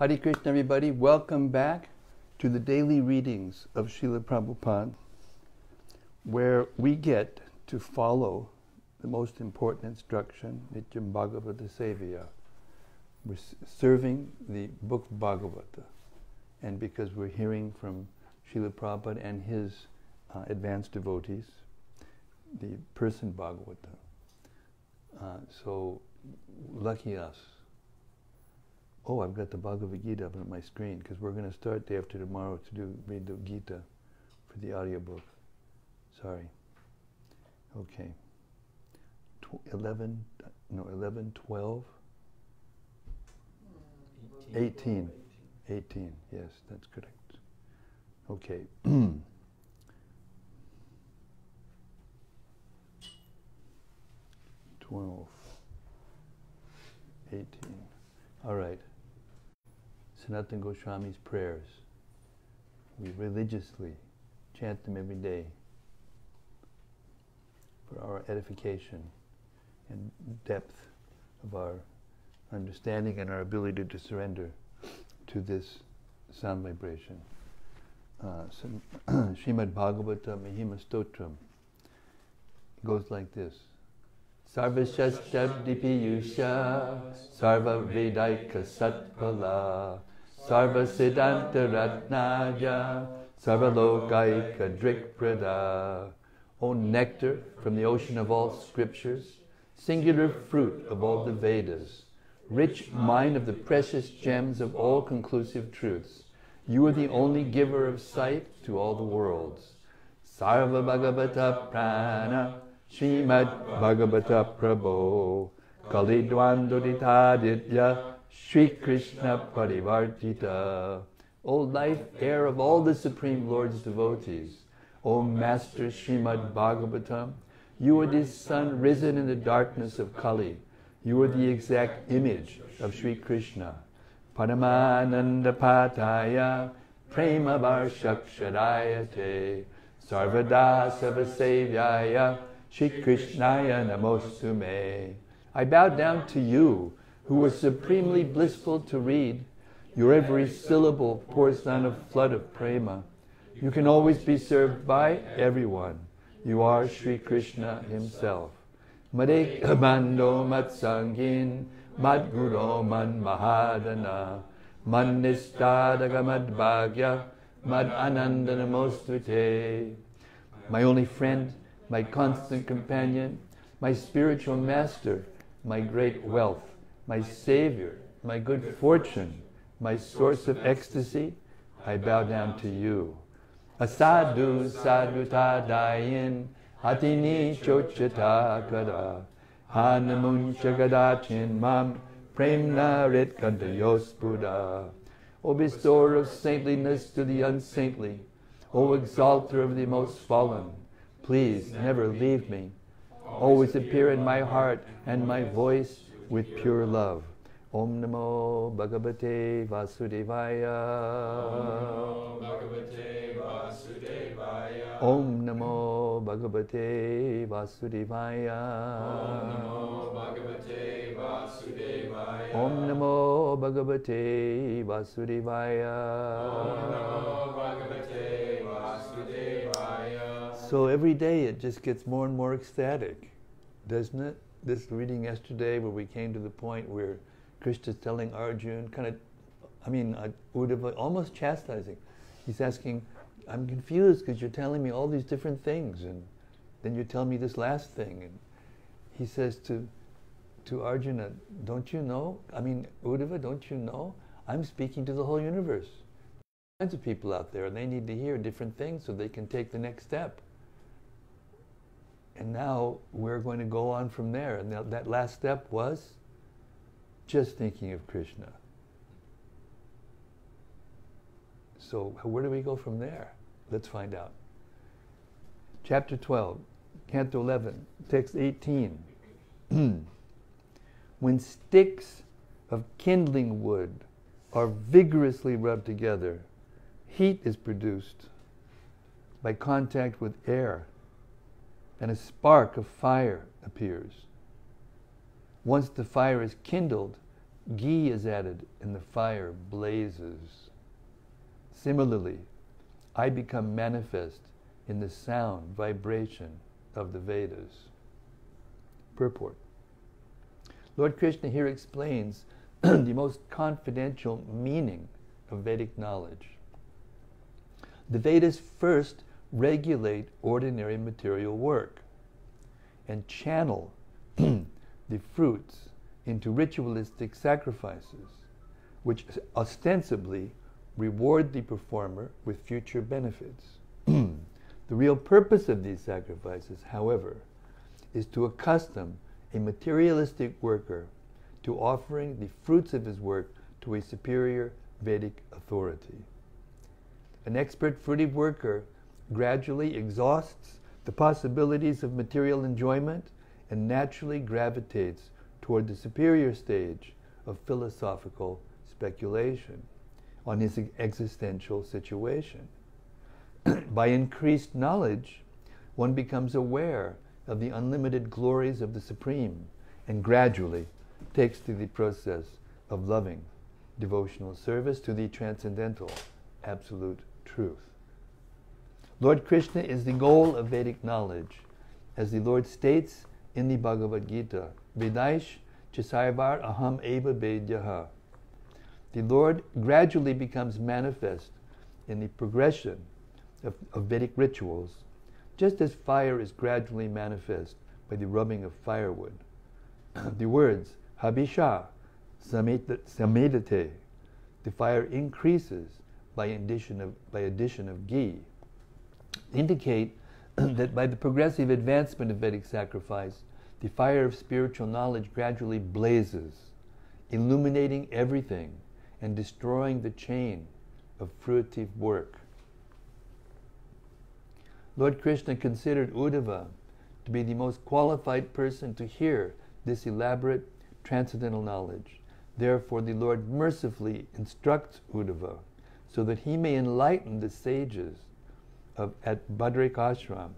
Hare Krishna, everybody. Welcome back to the daily readings of Srila Prabhupada, where we get to follow the most important instruction, Nityam Bhagavata Sevaya. We're serving the book Bhagavata. And because we're hearing from Srila Prabhupada and his advanced devotees, the person Bhagavata. So, lucky us. Oh, I've got the Bhagavad Gita up on my screen because we're going to start day after tomorrow to read the Gita for the audiobook. Sorry. Okay. 11, 12? 18. 18, yes, that's correct. Okay. 12. 18. All right. Sanatana Goswami's prayers. We religiously chant them every day for our edification and depth of our understanding and our ability to surrender to this sound vibration. Srimad-Bhagavatam Mahima Stotram goes like this. Sarva Shastabdipiyusha Sarva Vedaika Satpala Sarva Siddhanta Ratnaja Sarva Lokaika Drikprada. O nectar from the ocean of all scriptures, singular fruit of all the Vedas, rich mine of the precious gems of all conclusive truths, you are the only giver of sight to all the worlds. Sarva Bhagavata Prana Srimad-Bhagavata Prabho Kalidwandoditaditya Sri Krishna Parivartita. O life air of all the Supreme Lord's devotees, O Master Srimad-Bhagavatam, you are the sun risen in the darkness of Kali. You are the exact image of Sri Krishna. Paramananda Pataya Prema Varshakshadayate Sarvada Savasevyaya Shri Krishnaya Namostume. I bow down to you, who are supremely blissful to read. Your every syllable pours down a flood of prema. You can always be served by everyone. You are Sri Krishna himself. Madekabando matsangin madguro man mahadana man nistadaga madbhagya mad anandanamostute. My only friend, my constant companion, my spiritual master, my great wealth, my savior, my good fortune, my source of ecstasy, I bow down to you. Asadu sadhutadayin hatini chochata kada hanamuncha gadachin mam premna ritkantayos buddha. O bestower of saintliness to the unsaintly, O exalter of the most fallen, please never leave me. Always appear in my heart and my voice with pure love. Om Namo Bhagavate Vasudevaya. Om Namo Bhagavate Vasudevaya. Om Namo Bhagavate Vasudevaya. So every day it just gets more and more ecstatic, doesn't it? This reading yesterday where we came to the point where Krishna's telling Arjuna, Uddhava, almost chastising. He's asking, I'm confused because you're telling me all these different things and then you tell me this last thing. And he says to Arjuna, don't you know? Uddhava, don't you know? I'm speaking to the whole universe. There's all kinds of people out there and they need to hear different things so they can take the next step. And now we're going to go on from there. And that last step was just thinking of Krishna. So where do we go from there? Let's find out. Chapter 12, Canto 11, text 18. When sticks of kindling wood are vigorously rubbed together, heat is produced by contact with air, and a spark of fire appears. Once the fire is kindled, ghee is added and the fire blazes. Similarly, I become manifest in the sound, vibration of the Vedas. Purport. Lord Krishna here explains the most confidential meaning of Vedic knowledge. The Vedas first regulate ordinary material work and channel the fruits into ritualistic sacrifices, which ostensibly reward the performer with future benefits. The real purpose of these sacrifices, however, is to accustom a materialistic worker to offering the fruits of his work to a superior Vedic authority. An expert fruitive worker gradually exhausts the possibilities of material enjoyment and naturally gravitates toward the superior stage of philosophical speculation on his existential situation. By increased knowledge, one becomes aware of the unlimited glories of the Supreme and gradually takes to the process of loving devotional service to the transcendental absolute truth. Lord Krishna is the goal of Vedic knowledge, as the Lord states in the Bhagavad Gita, Vedaish Chisarvar Aham Eva Vedyaha. The Lord gradually becomes manifest in the progression of Vedic rituals, just as fire is gradually manifest by the rubbing of firewood. The words Habisha Samedate, the fire increases by addition of ghee, indicate that by the progressive advancement of Vedic sacrifice, the fire of spiritual knowledge gradually blazes, illuminating everything and destroying the chain of fruitive work. Lord Krishna considered Uddhava to be the most qualified person to hear this elaborate transcendental knowledge. Therefore, the Lord mercifully instructs Uddhava so that he may enlighten the sages at Badrik Ashram,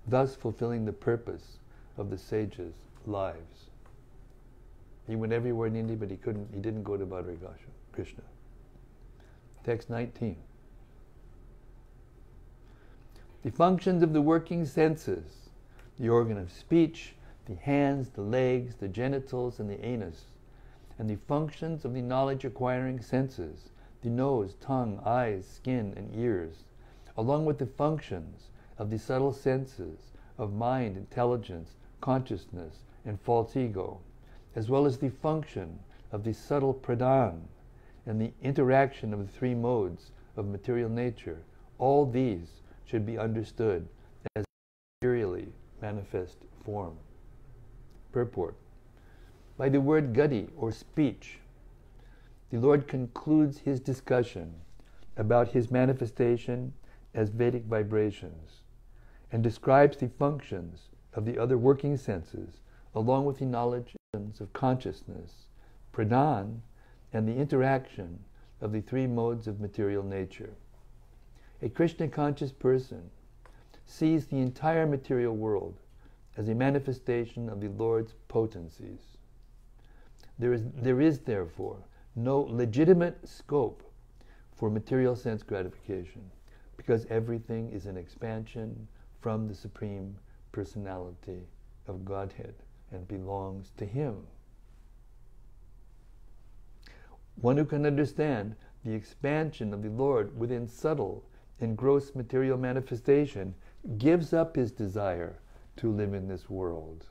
thus fulfilling the purpose of the sages' lives. He went everywhere in India, but he didn't go to Badrik Ashram. Krishna. Text 19. The functions of the working senses, the organ of speech, the hands, the legs, the genitals, and the anus, and the functions of the knowledge-acquiring senses, the nose, tongue, eyes, skin, and ears, along with the functions of the subtle senses of mind, intelligence, consciousness, and false ego, as well as the function of the subtle pradhan and the interaction of the three modes of material nature, all these should be understood as materially manifest form. Purport. By the word gati, or speech, the Lord concludes his discussion about his manifestation as Vedic vibrations and describes the functions of the other working senses along with the knowledge of consciousness, pradhan, and the interaction of the three modes of material nature. A Krishna-conscious person sees the entire material world as a manifestation of the Lord's potencies. There is therefore no legitimate scope for material sense gratification, because everything is an expansion from the Supreme Personality of Godhead and belongs to Him. One who can understand the expansion of the Lord within subtle and gross material manifestation gives up his desire to live in this world.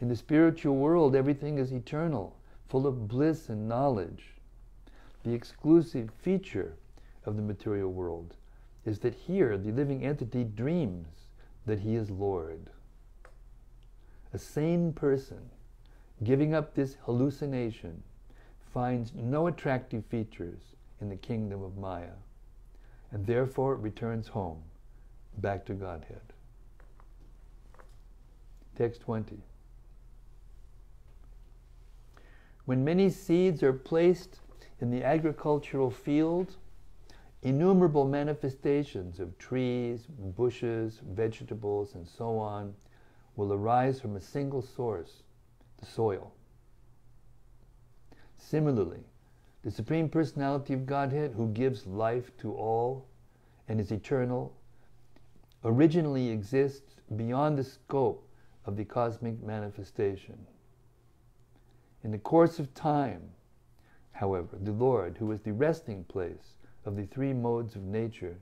In the spiritual world, everything is eternal, full of bliss and knowledge. The exclusive feature of the material world is that here the living entity dreams that he is Lord. A sane person, giving up this hallucination, finds no attractive features in the kingdom of Maya, and therefore returns home, back to Godhead. Text 20. When many seeds are placed in the agricultural field, innumerable manifestations of trees, bushes, vegetables, and so on will arise from a single source, the soil. Similarly, the Supreme Personality of Godhead, who gives life to all and is eternal, originally exists beyond the scope of the cosmic manifestation. In the course of time, however, the Lord, who is the resting place of the three modes of nature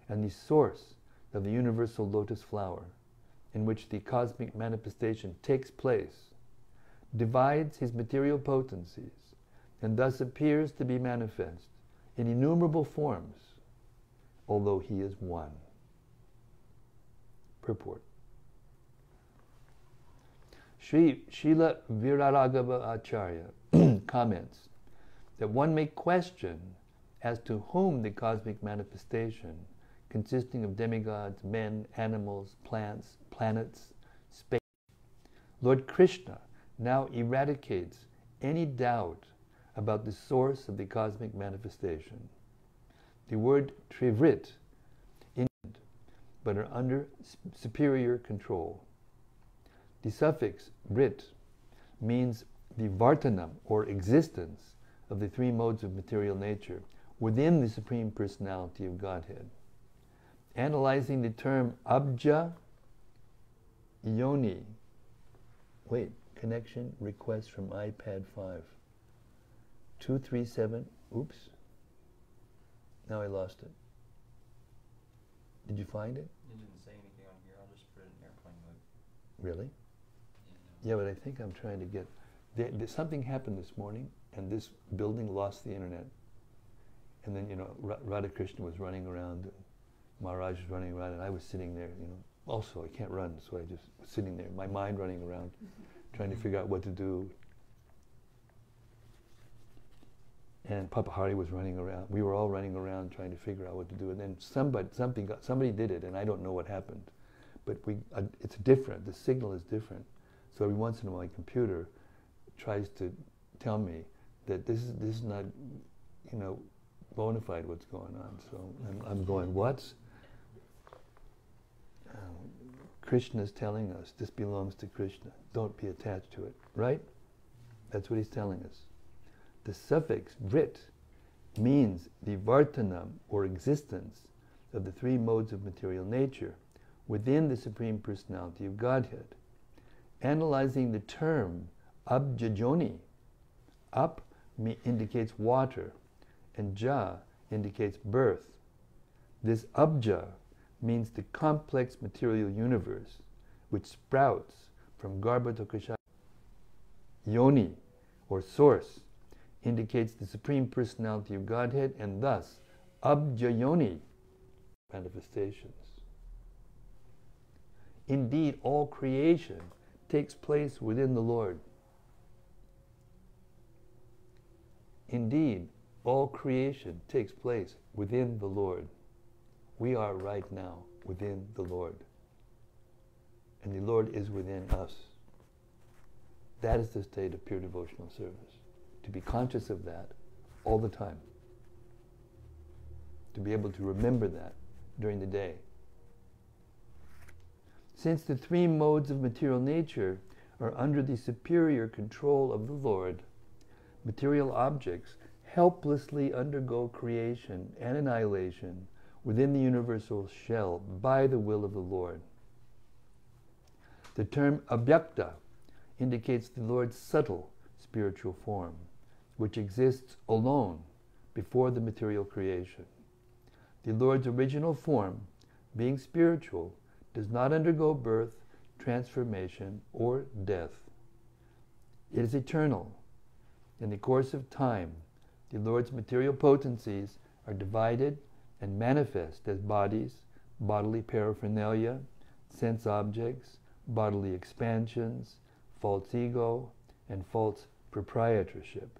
and the source of the universal lotus flower, in which the cosmic manifestation takes place, divides his material potencies and thus appears to be manifest in innumerable forms, although he is one. Purport. Srila Viraraghava Acharya comments that one may question as to whom the cosmic manifestation, consisting of demigods, men, animals, plants, planets, space, Lord Krishna now eradicates any doubt about the source of the cosmic manifestation. The word trivrit, but are under superior control. The suffix vrit means the vartanam, or existence, of the three modes of material nature within the Supreme Personality of Godhead. Analyzing the term abja yoni. Wait, connection request from iPad 5. 237, oops. Now I lost it. Did you find it? It didn't say anything on here. I'll just put it in airplane mode. Really? Yeah, but I think I'm trying to get... something happened this morning, and this building lost the internet. And then, Radhakrishna was running around, and Maharaj was running around, and I was sitting there, Also, I can't run, so I just was sitting there, my mind running around, trying to figure out what to do. And Papa Hari was running around. We were all running around trying to figure out what to do. And then somebody did it, and I don't know what happened. But it's different. The signal is different. So every once in a while, my computer tries to tell me that this is not, bona fide what's going on. So I'm going, what? Krishna's telling us this belongs to Krishna. Don't be attached to it, right? That's what he's telling us. The suffix vrit means the vartanam, or existence, of the three modes of material nature within the Supreme Personality of Godhead. Analyzing the term abjajoni, up indicates water, and ja indicates birth. This abja means the complex material universe which sprouts from Garbhodakasha. Yoni, or source, indicates the Supreme Personality of Godhead, and thus abjayoni, manifestations. Indeed, all creation takes place within the Lord. Indeed, all creation takes place within the Lord. We are right now within the Lord. And the Lord is within us. That is the state of pure devotional service. To be conscious of that all the time. To be able to remember that during the day. Since the three modes of material nature are under the superior control of the Lord, material objects helplessly undergo creation and annihilation within the universal shell by the will of the Lord. The term abhyakta indicates the Lord's subtle spiritual form, which exists alone before the material creation. The Lord's original form, being spiritual, does not undergo birth, transformation, or death. It is eternal. In the course of time, the Lord's material potencies are divided and manifest as bodies, bodily paraphernalia, sense objects, bodily expansions, false ego, and false proprietorship.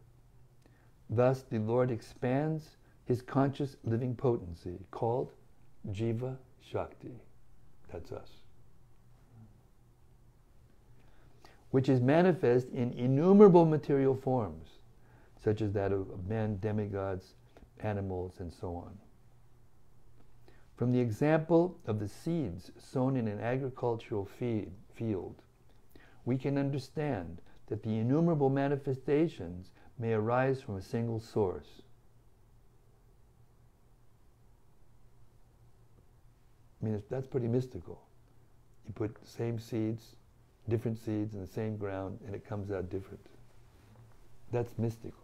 Thus, the Lord expands his conscious living potency, called Jiva Shakti. That's us. Which is manifest in innumerable material forms, such as that of men, demigods, animals, and so on. From the example of the seeds sown in an agricultural field, we can understand that the innumerable manifestations may arise from a single source. I mean, that's pretty mystical. You put the same seeds, different seeds in the same ground, and it comes out different. That's mystical.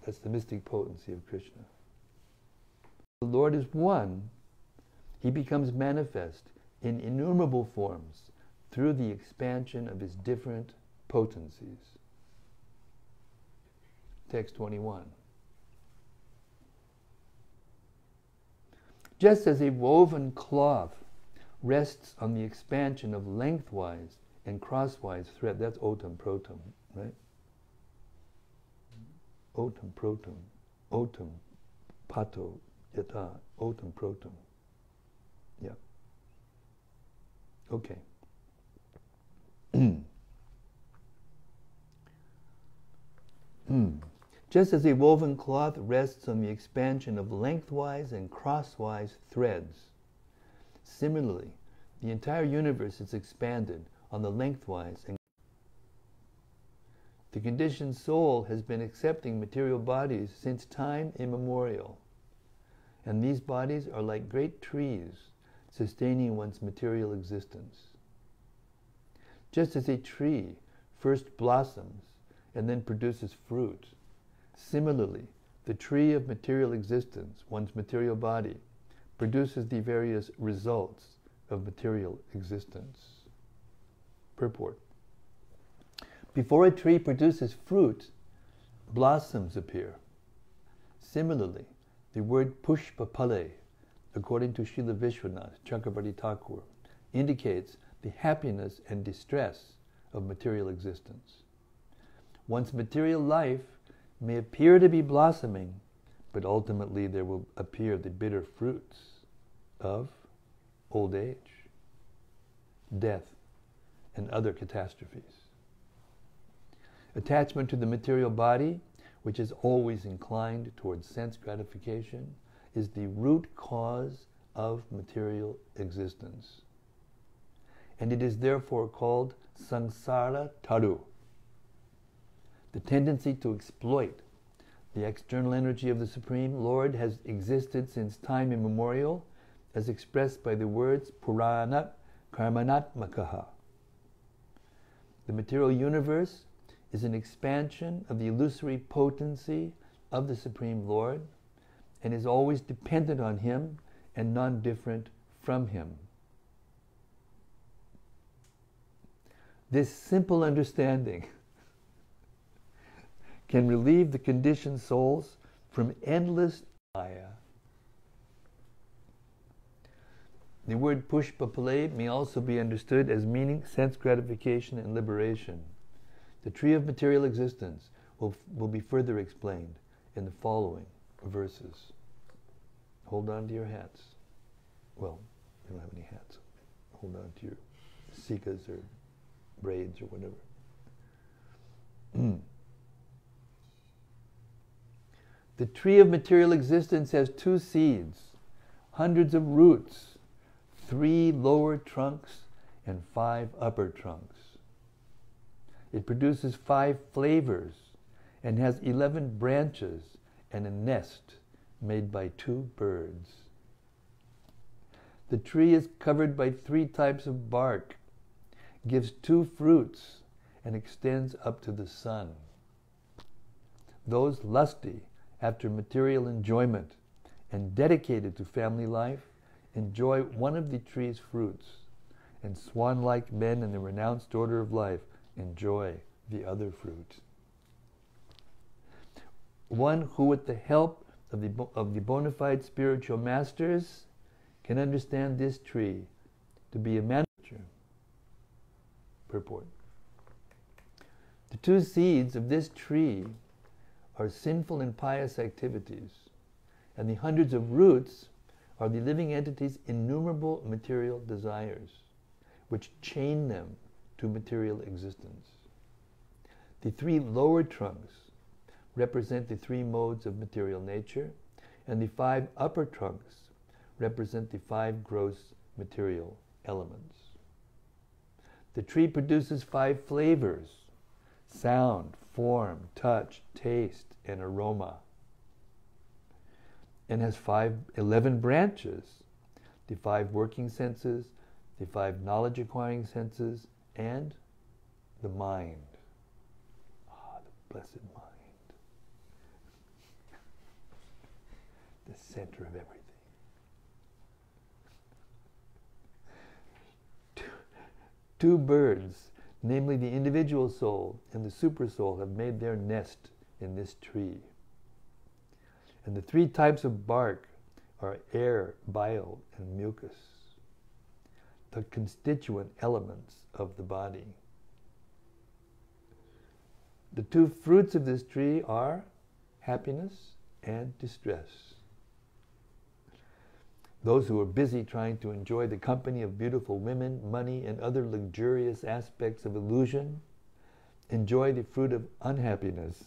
That's the mystic potency of Krishna. The Lord is one. He becomes manifest in innumerable forms through the expansion of his different potencies. Text 21. Just as a woven cloth rests on the expansion of lengthwise and crosswise thread, that's otam protam, right? Otam protam, otam pato yata, otam protam. Yeah. Okay. Just as a woven cloth rests on the expansion of lengthwise and crosswise threads, similarly, the entire universe is expanded on the lengthwise and the conditioned soul has been accepting material bodies since time immemorial, and these bodies are like great trees sustaining one's material existence. Just as a tree first blossoms and then produces fruit, similarly, the tree of material existence, one's material body, produces the various results of material existence. Purport. Before a tree produces fruit, blossoms appear. Similarly, the word pushpapale, according to Srila Vishwanath Chakravarti Thakur, indicates the happiness and distress of material existence. One's material life may appear to be blossoming, but ultimately there will appear the bitter fruits of old age, death, and other catastrophes. Attachment to the material body, which is always inclined towards sense gratification, is the root cause of material existence. And it is therefore called samsara taru. The tendency to exploit the external energy of the Supreme Lord has existed since time immemorial, as expressed by the words puranat karmanatmakaha. The material universe is an expansion of the illusory potency of the Supreme Lord and is always dependent on Him and non-different from Him. This simple understanding can relieve the conditioned souls from endless maya. The word pushpapale may also be understood as meaning sense gratification and liberation. The tree of material existence will be further explained in the following verses. Hold on to your hats. Well, you don't have any hats. Hold on to your sikas or braids or whatever. The tree of material existence has 2 seeds, hundreds of roots, 3 lower trunks, and 5 upper trunks. It produces 5 flavors and has 11 branches and a nest made by 2 birds. The tree is covered by 3 types of bark, gives 2 fruits, and extends up to the sun. Those lusty after material enjoyment and dedicated to family life enjoy one of the tree's fruits, and swan-like men in the renounced order of life enjoy the other fruit. One who, with the help of the bona fide spiritual masters, can understand this tree to be a manager. Purport. The 2 seeds of this tree are sinful and pious activities, and the hundreds of roots are the living entity's innumerable material desires, which chain them to material existence. The 3 lower trunks represent the 3 modes of material nature, and the 5 upper trunks represent the 5 gross material elements. The tree produces 5 flavors, sound, form, touch, taste, and aroma. And has 11 branches. The 5 working senses, the 5 knowledge-acquiring senses, and the mind. The blessed mind. The center of everything. Two birds, namely the individual soul and the supersoul, have made their nest in this tree. And the 3 types of bark are air, bile, and mucus, the constituent elements of the body. The 2 fruits of this tree are happiness and distress. Those who are busy trying to enjoy the company of beautiful women, money, and other luxurious aspects of illusion enjoy the fruit of unhappiness.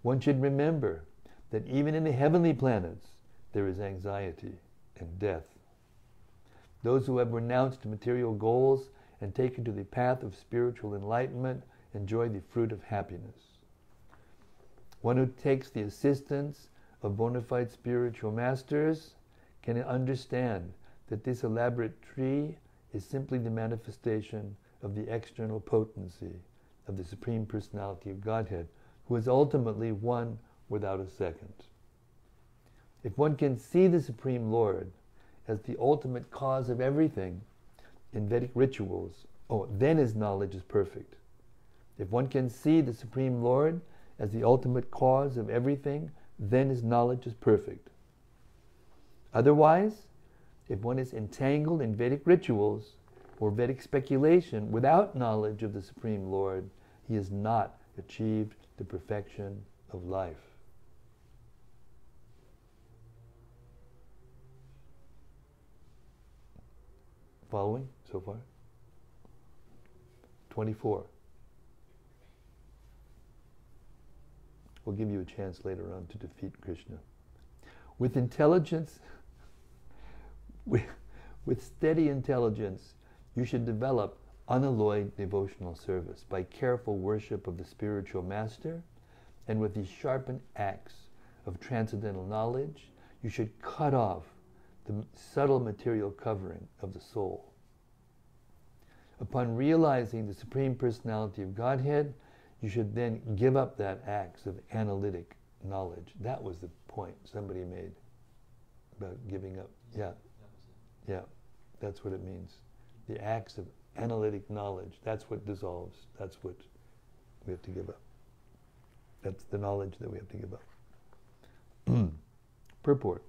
One should remember that even in the heavenly planets there is anxiety and death. Those who have renounced material goals and taken to the path of spiritual enlightenment enjoy the fruit of happiness. One who takes the assistance of bona fide spiritual masters can understand that this elaborate tree is simply the manifestation of the external potency of the Supreme Personality of Godhead, who is ultimately one without a second. If one can see the Supreme Lord as the ultimate cause of everything in Vedic rituals, then his knowledge is perfect. If one can see the Supreme Lord as the ultimate cause of everything, then his knowledge is perfect. Otherwise, if one is entangled in Vedic rituals or Vedic speculation without knowledge of the Supreme Lord, he has not achieved the perfection of life. Following so far? 24. We'll give you a chance later on to defeat Krishna. With intelligence, with steady intelligence, you should develop unalloyed devotional service by careful worship of the spiritual master, and with the sharpened axe of transcendental knowledge, you should cut off the subtle material covering of the soul. Upon realizing the Supreme Personality of Godhead, you should then give up that axe of analytic knowledge. That was the point somebody made about giving up. Yeah, that's what it means. The axe of analytic knowledge, that's what dissolves. That's what we have to give up. That's the knowledge that we have to give up. Purport.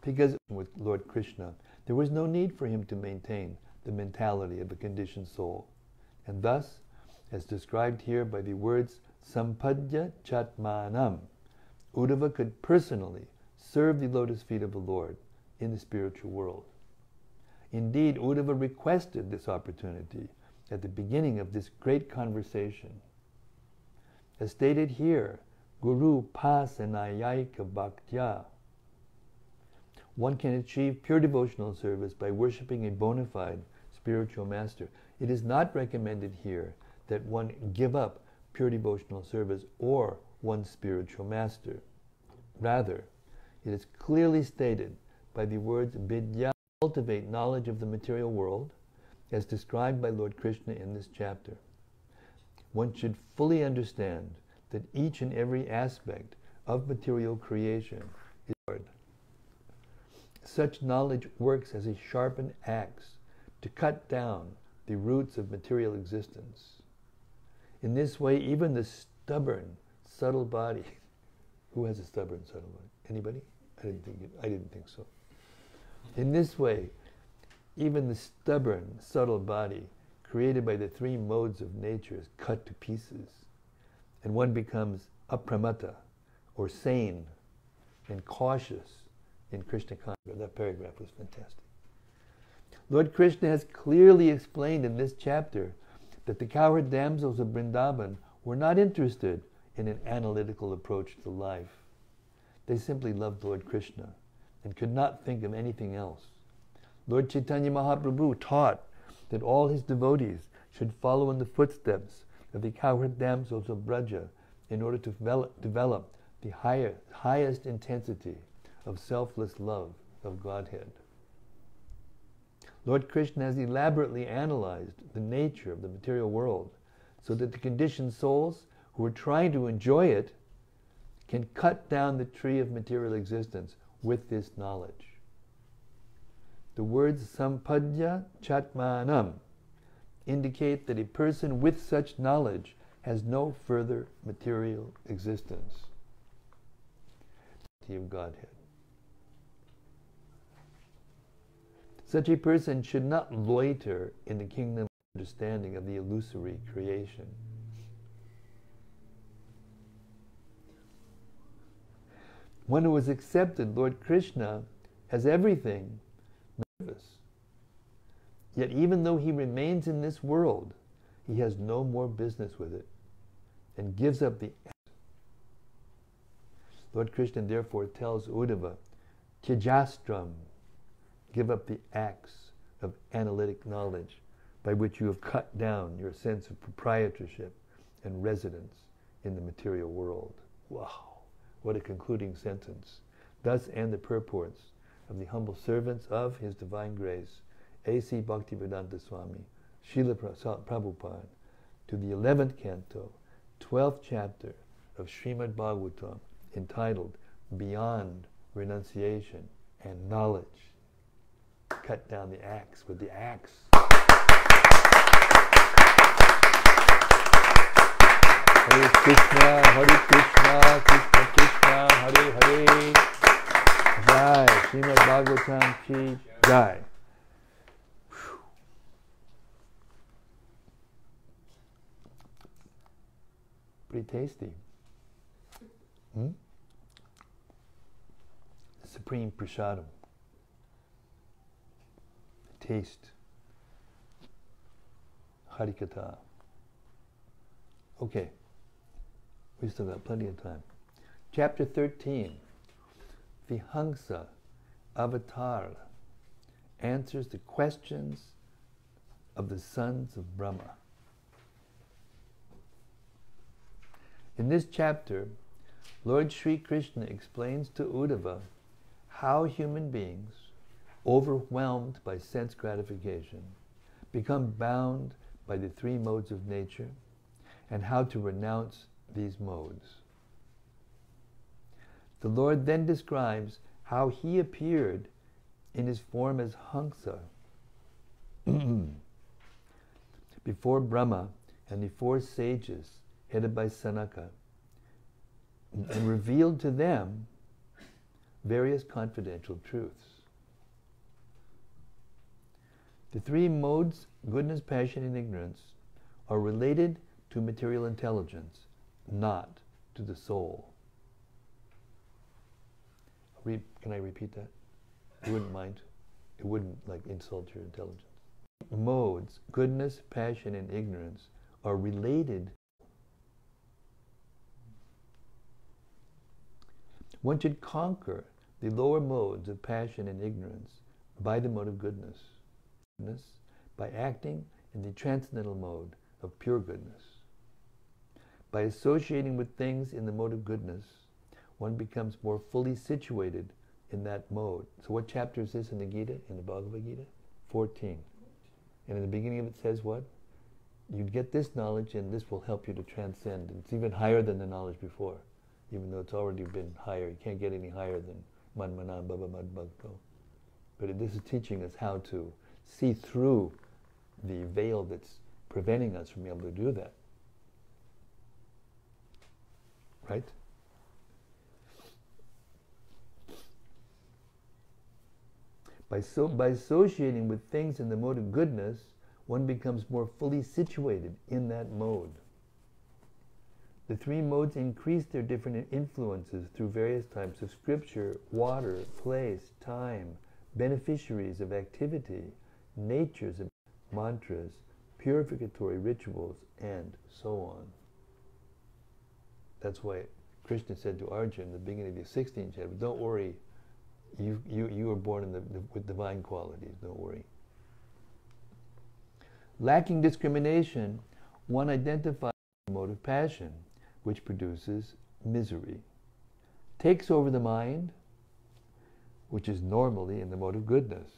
Because with Lord Krishna, there was no need for him to maintain the mentality of a conditioned soul. And thus, as described here by the words Sampadya Chatmanam, Uddhava could personally serve the lotus feet of the Lord in the spiritual world. Indeed, Uddhava requested this opportunity at the beginning of this great conversation. As stated here, Guru Pasanayika Bhaktya. One can achieve pure devotional service by worshipping a bona fide spiritual master. It is not recommended here that one give up pure devotional service or one's spiritual master. Rather, it is clearly stated by the words Vidya, cultivate knowledge of the material world, as described by Lord Krishna in this chapter. One should fully understand that each and every aspect of material creation is Lord. Such knowledge works as a sharpened axe to cut down the roots of material existence. In this way, even the stubborn, subtle body. Who has a stubborn, subtle body? Anybody? I didn't think so. In this way, even the stubborn, subtle body created by the 3 modes of nature is cut to pieces, and one becomes apramata, or sane and cautious in Krishna consciousness. That paragraph was fantastic. Lord Krishna has clearly explained in this chapter that the cowherd damsels of Vrindavan were not interested in an analytical approach to life. They simply loved Lord Krishna and could not think of anything else. Lord Chaitanya Mahaprabhu taught that all his devotees should follow in the footsteps of the cowherd damsels of Braja in order to develop the highest intensity of selfless love of Godhead. Lord Krishna has elaborately analyzed the nature of the material world so that the conditioned souls who are trying to enjoy it can cut down the tree of material existence with this knowledge. The words sampadya chatmanam indicate that a person with such knowledge has no further material existence. Of Godhead. Such a person should not loiter in the kingdom of understanding of the illusory creation. One who has accepted Lord Krishna as everything, nervous. Yet even though he remains in this world, he has no more business with it and gives up the Lord Krishna therefore tells Uddhava, Tyajastram, give up the axe of analytic knowledge by which you have cut down your sense of proprietorship and residence in the material world. Wow, what a concluding sentence. Thus end the purports of the humble servants of His Divine Grace, A.C. Bhaktivedanta Swami, Srila Prabhupada, to the 11th canto, 12th chapter of Srimad-Bhagavatam, entitled Beyond Renunciation and Knowledge. Cut down the axe with the axe. Hare Krishna, Krishna Krishna, Hare Hare. Jai, Srimad Bhagavatam ki Jai. Pretty tasty. Supreme prasadam. Taste. Harikatha. Okay. We still got plenty of time. Chapter 13. Vihangsa Avatar answers the questions of the sons of Brahma. In this chapter, Lord Sri Krishna explains to Uddhava how human beings, overwhelmed by sense gratification, become bound by the three modes of nature, and how to renounce these modes. The Lord then describes how He appeared in His form as Hamsa before Brahma and the four sages headed by Sanaka, and revealed to them various confidential truths. The three modes, goodness, passion, and ignorance, are related to material intelligence, not to the soul. Can I repeat that? You wouldn't mind? It wouldn't insult your intelligence. Modes, goodness, passion, and ignorance, are related. One should conquer the lower modes of passion and ignorance by the mode of goodness, by acting in the transcendental mode of pure goodness. By associating with things in the mode of goodness, one becomes more fully situated in that mode. So what chapter is this in the Gita, in the Bhagavad Gita? 14. And in the beginning of it says what? You'd get this knowledge and this will help you to transcend. It's even higher than the knowledge before. Even though it's already been higher. You can't get any higher than Manmanam Bhava Mad Bhakto. But this is teaching us how to see through the veil that's preventing us from being able to do that. Right? By associating with things in the mode of goodness, one becomes more fully situated in that mode. The three modes increase their different influences through various types of scripture, water, place, time, beneficiaries of activity, natures of mantras, purificatory rituals, and so on. That's why Krishna said to Arjuna in the beginning of the 16th chapter, don't worry, you were born with divine qualities, don't worry. Lacking discrimination, one identifies with the mode of passion, which produces misery, takes over the mind, which is normally in the mode of goodness.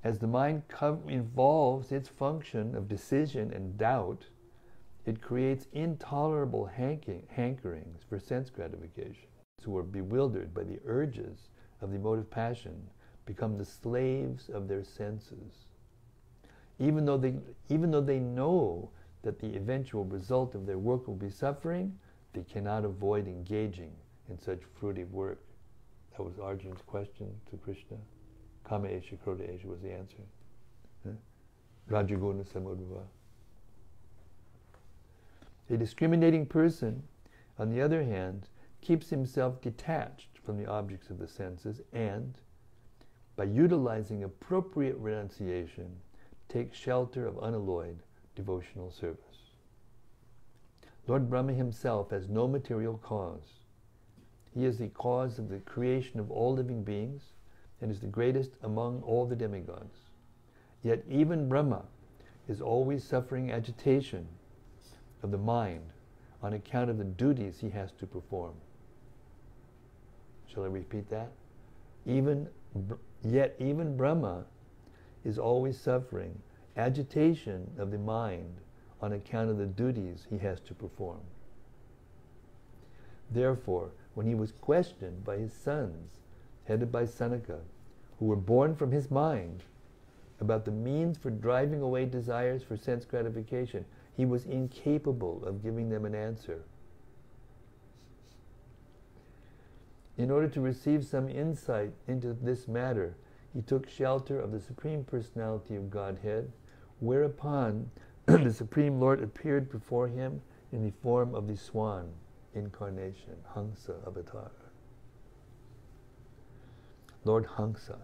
As the mind involves its function of decision and doubt, it creates intolerable hankerings for sense gratification. Those who are bewildered by the urges of the mode of passion become the slaves of their senses. Even though they know that the eventual result of their work will be suffering, they cannot avoid engaging in such fruitive work. That was Arjuna's question to Krishna. Kama esha, Krodha esha was the answer. Rajaguna samudbhava. A discriminating person, on the other hand, keeps himself detached from the objects of the senses and, by utilizing appropriate renunciation, takes shelter of unalloyed devotional service. Lord Brahma himself has no material cause. He is the cause of the creation of all living beings and is the greatest among all the demigods. Yet even Brahma is always suffering agitation of the mind on account of the duties he has to perform. Shall I repeat that? Yet even Brahma is always suffering agitation of the mind on account of the duties he has to perform. Therefore, when he was questioned by his sons, headed by Sanaka, who were born from his mind, about the means for driving away desires for sense gratification, he was incapable of giving them an answer. In order to receive some insight into this matter, he took shelter of the Supreme Personality of Godhead, whereupon the Supreme Lord appeared before him in the form of the swan incarnation, Hansa avatar. Lord Hansa.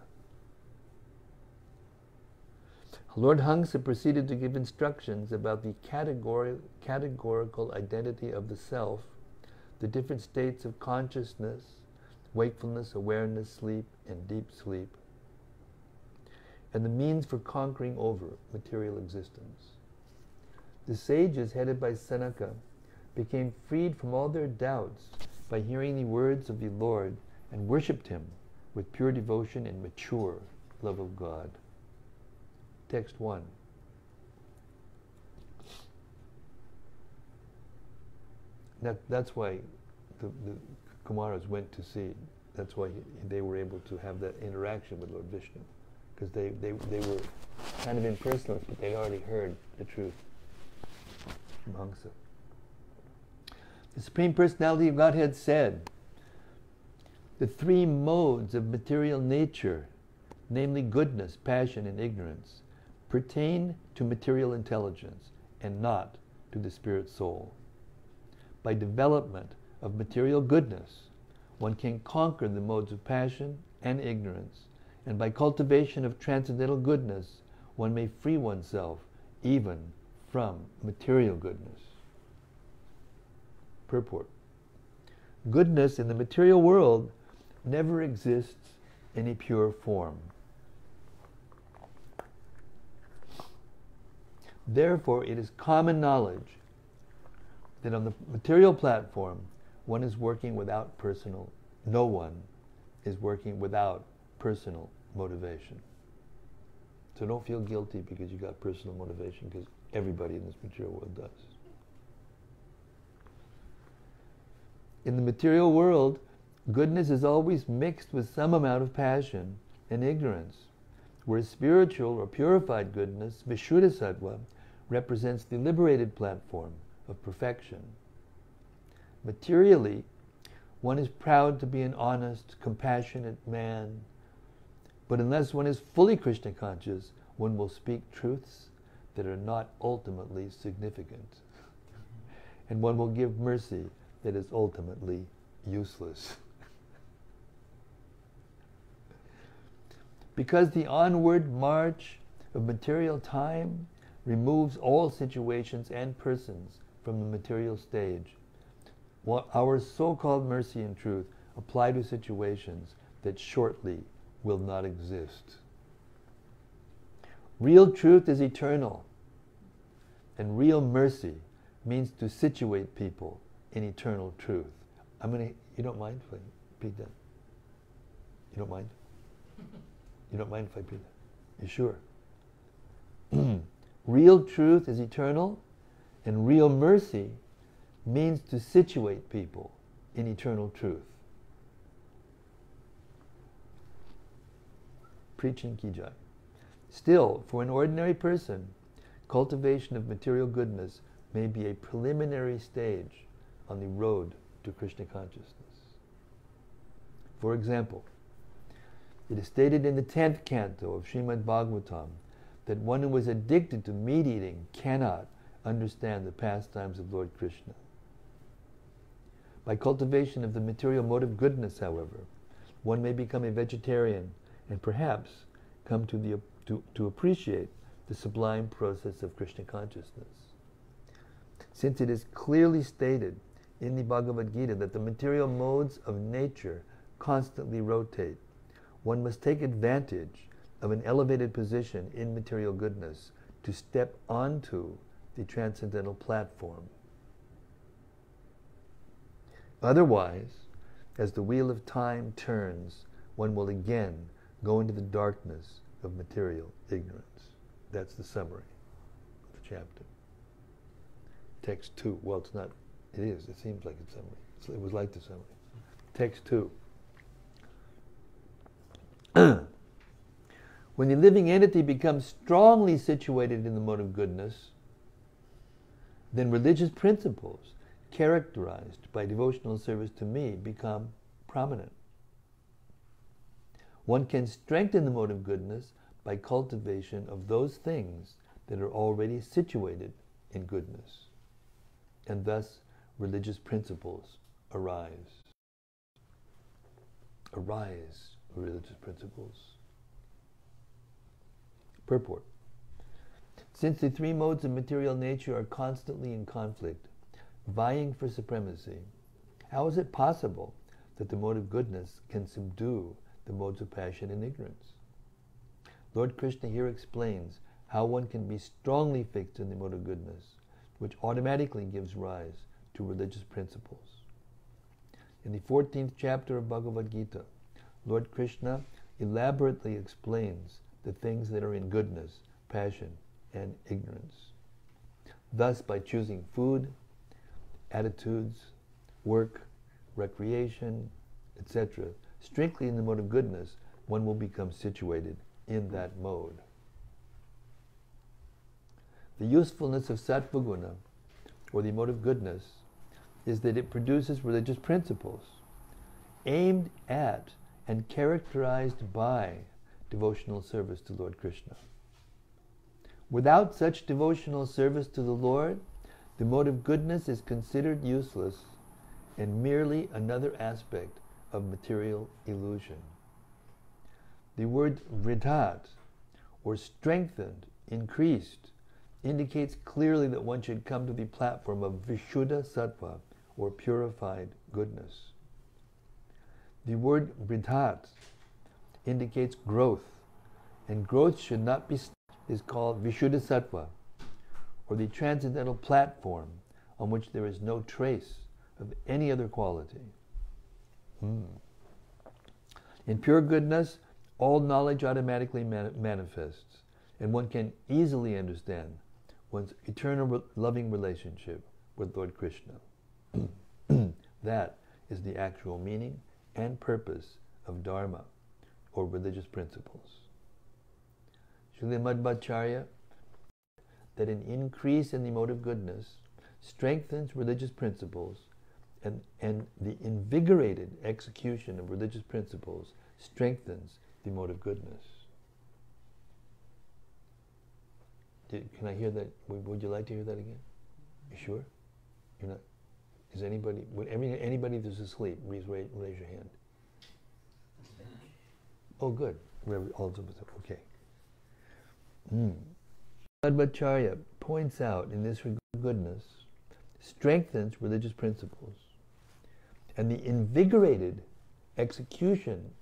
Lord Hansa proceeded to give instructions about the categorical identity of the self, the different states of consciousness, wakefulness, awareness, sleep, and deep sleep, and the means for conquering over material existence. The sages, headed by Sanaka, became freed from all their doubts by hearing the words of the Lord and worshipped him with pure devotion and mature love of God. Text 1. That's why the Kumaras went to see. That's why they were able to have that interaction with Lord Vishnu, because they were kind of impersonalists, but they'd already heard the truth from Hansa. The Supreme Personality of Godhead said, the three modes of material nature, namely goodness, passion, and ignorance, pertain to material intelligence and not to the spirit soul. By development of material goodness, one can conquer the modes of passion and ignorance, and by cultivation of transcendental goodness, one may free oneself even from material goodness. Purport. Goodness in the material world never exists in a pure form. Therefore, it is common knowledge that on the material platform, one is working without personal, no one is working without personal motivation. So don't feel guilty because you got personal motivation, because everybody in this material world does. In the material world, goodness is always mixed with some amount of passion and ignorance, whereas spiritual or purified goodness, Vishuddha-sattva, represents the liberated platform of perfection. Materially, one is proud to be an honest, compassionate man, but unless one is fully Krishna conscious, one will speak truths that are not ultimately significant. And one will give mercy that is ultimately useless. Because the onward march of material time removes all situations and persons from the material stage, our so-called mercy and truth apply to situations that shortly will not exist. Real truth is eternal, and real mercy means to situate people in eternal truth. You don't mind if I repeat that? You don't mind? You don't mind if I repeat that? You sure? Real truth is eternal, and real mercy means to situate people in eternal truth. Preaching ki jai. Still, for an ordinary person, cultivation of material goodness may be a preliminary stage on the road to Krishna consciousness. For example, it is stated in the 10th canto of Srimad-Bhagavatam that one who is addicted to meat eating cannot understand the pastimes of Lord Krishna. By cultivation of the material mode of goodness, however, one may become a vegetarian and perhaps come to appreciate the sublime process of Krishna consciousness. Since it is clearly stated in the Bhagavad Gita that the material modes of nature constantly rotate, one must take advantage of an elevated position in material goodness to step onto the transcendental platform. Otherwise, as the wheel of time turns, one will again go into the darkness of material ignorance. That's the summary of the chapter. Text 2. Well, it's not. It is. It seems like it's summary. It was like the summary. Text 2. When the living entity becomes strongly situated in the mode of goodness, then religious principles characterized by devotional service to me become prominent. One can strengthen the mode of goodness by cultivation of those things that are already situated in goodness, and thus religious principles arise. Arise, religious principles. Purport. Since the three modes of material nature are constantly in conflict, vying for supremacy, how is it possible that the mode of goodness can subdue the modes of passion and ignorance? Lord Krishna here explains how one can be strongly fixed in the mode of goodness, which automatically gives rise to religious principles. In the 14th chapter of Bhagavad Gita, Lord Krishna elaborately explains the things that are in goodness, passion, and ignorance. Thus, by choosing food, attitudes, work, recreation, etc., strictly in the mode of goodness, one will become situated in that mode. The usefulness of sattva guna, or the mode of goodness, is that it produces religious principles aimed at and characterized by devotional service to Lord Krishna. Without such devotional service to the Lord, the mode of goodness is considered useless and merely another aspect of material illusion. The word vridhat, or strengthened, increased, indicates clearly that one should come to the platform of vishuddha sattva, or purified goodness. The word vridhat indicates growth, and growth should not be is called vishuddha sattva, or the transcendental platform on which there is no trace of any other quality. In pure goodness, all knowledge automatically manifests, and one can easily understand one's eternal loving relationship with Lord Krishna. That is the actual meaning and purpose of Dharma, or religious principles. Srila Madhvacharya, that an increase in the mode of goodness strengthens religious principles, and the invigorated execution of religious principles strengthens the mode of goodness. Can I hear that? Would you like to hear that again? You sure? You're not? Is anybody? Anybody that's asleep, raise your hand. Oh, good. All of us. Okay. Madhvacharya points out in this goodness strengthens religious principles, and the invigorated execution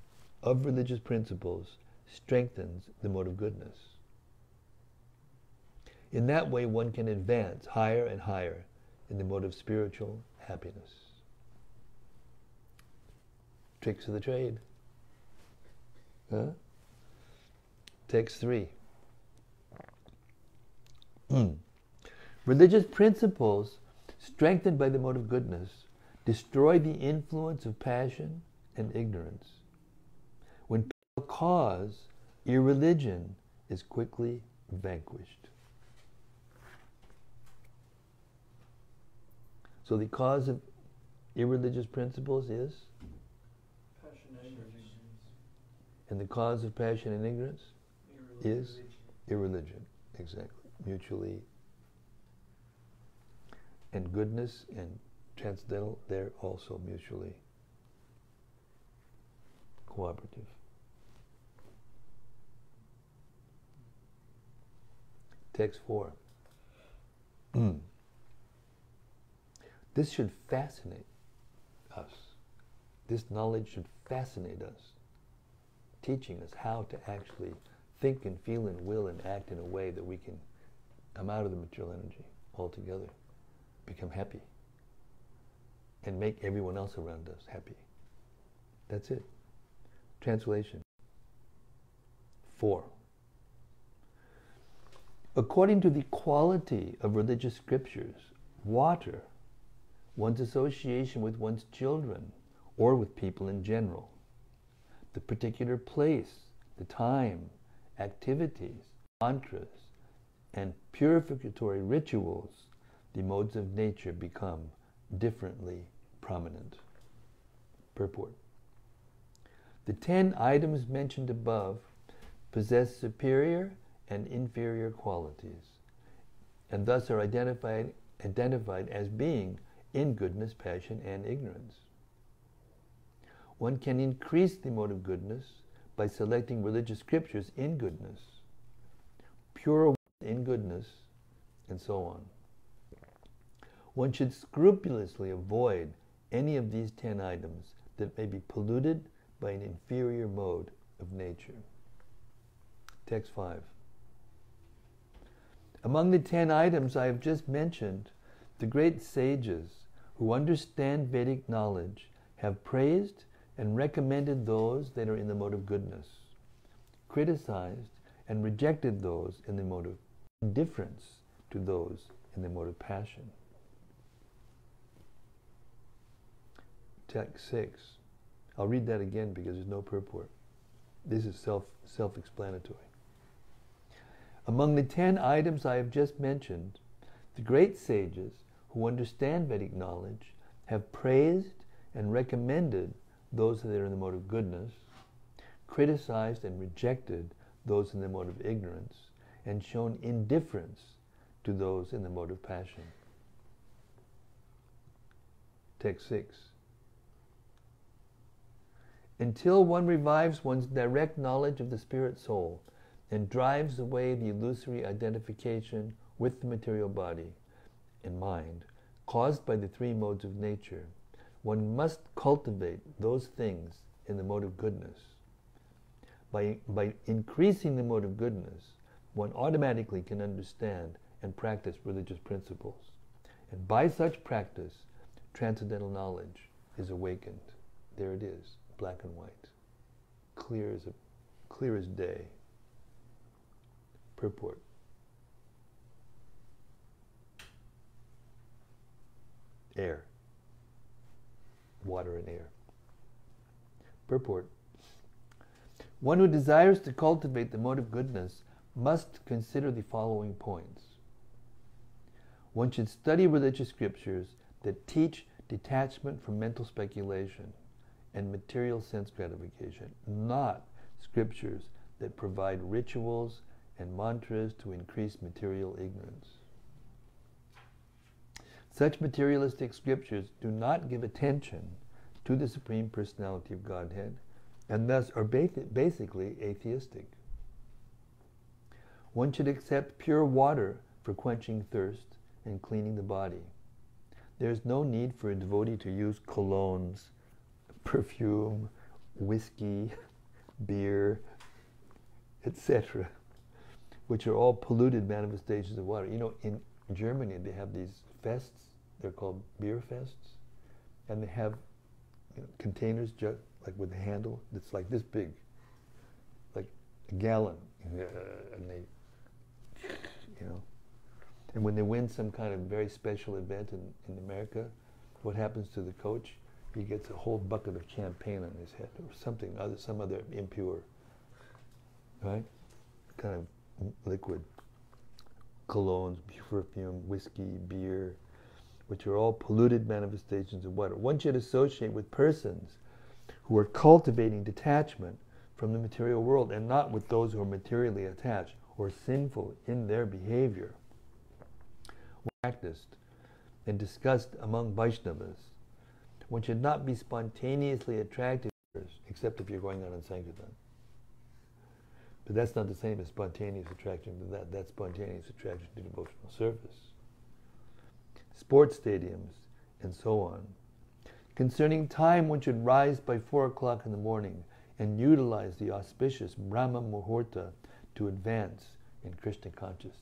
of religious principles strengthens the mode of goodness. In that way, one can advance higher and higher in the mode of spiritual happiness. Tricks of the trade. Huh? Text 3. Religious principles strengthened by the mode of goodness destroy the influence of passion and ignorance. When people cause, irreligion is quickly vanquished. So the cause of irreligious principles is? Passion and ignorance. And the cause of passion and ignorance is irreligion. Exactly. Mutually. And goodness and transcendental, they're also mutually cooperative. Text 4. This should fascinate us. This knowledge should fascinate us, teaching us how to actually think and feel and will and act in a way that we can come out of the material energy altogether, become happy, and make everyone else around us happy. That's it. Translation. 4. According to the quality of religious scriptures, water, one's association with one's children, or with people in general, the particular place, the time, activities, mantras, and purificatory rituals, the modes of nature become differently prominent. Purport. The 10 items mentioned above possess superior and inferior qualities, and thus are identified as being in goodness, passion, and ignorance. One can increase the mode of goodness by selecting religious scriptures in goodness, pure in goodness, and so on. One should scrupulously avoid any of these 10 items that may be polluted by an inferior mode of nature. Text 5. Among the 10 items I have just mentioned, the great sages who understand Vedic knowledge have praised and recommended those that are in the mode of goodness, criticized and rejected those in the mode of indifference to those in the mode of passion. Text 6. I'll read that again because there's no purport. This is self-explanatory. Among the 10 items I have just mentioned, the great sages who understand Vedic knowledge have praised and recommended those that are in the mode of goodness, criticized and rejected those in the mode of ignorance, and shown indifference to those in the mode of passion. Text 6. Until one revives one's direct knowledge of the spirit soul and drives away the illusory identification with the material body and mind caused by the 3 modes of nature, one must cultivate those things in the mode of goodness. By increasing the mode of goodness, one automatically can understand and practice religious principles. And by such practice, transcendental knowledge is awakened. There it is, black and white, clear as day. Purport. Air. Water and air. Purport. One who desires to cultivate the mode of goodness must consider the following points. One should study religious scriptures that teach detachment from mental speculation and material sense gratification, not scriptures that provide rituals and mantras to increase material ignorance. Such materialistic scriptures do not give attention to the Supreme Personality of Godhead, and thus are basically atheistic. One should accept pure water for quenching thirst and cleaning the body. There is no need for a devotee to use colognes, perfume, whiskey, beer, etc., which are all polluted manifestations of water. You know, in Germany they have these fests, they're called beer fests, and they have containers just like with a handle that's like this big, like a gallon, and they, and when they win some kind of very special event in America, what happens to the coach? He gets a whole bucket of champagne on his head, or some other impure, right? Kind of liquid, colognes, perfume, whiskey, beer, which are all polluted manifestations of water. One should associate with persons who are cultivating detachment from the material world, and not with those who are materially attached or sinful in their behavior. Practiced and discussed among Vaishnavas. One should not be spontaneously attracted to others, except if you're going on in Sankirtan. But that's not the same as spontaneous attraction to that. That's spontaneous attraction to devotional service. Sports stadiums, and so on. Concerning time, one should rise by 4 o'clock in the morning and utilize the auspicious Brahma Muhurta to advance in Krishna consciousness.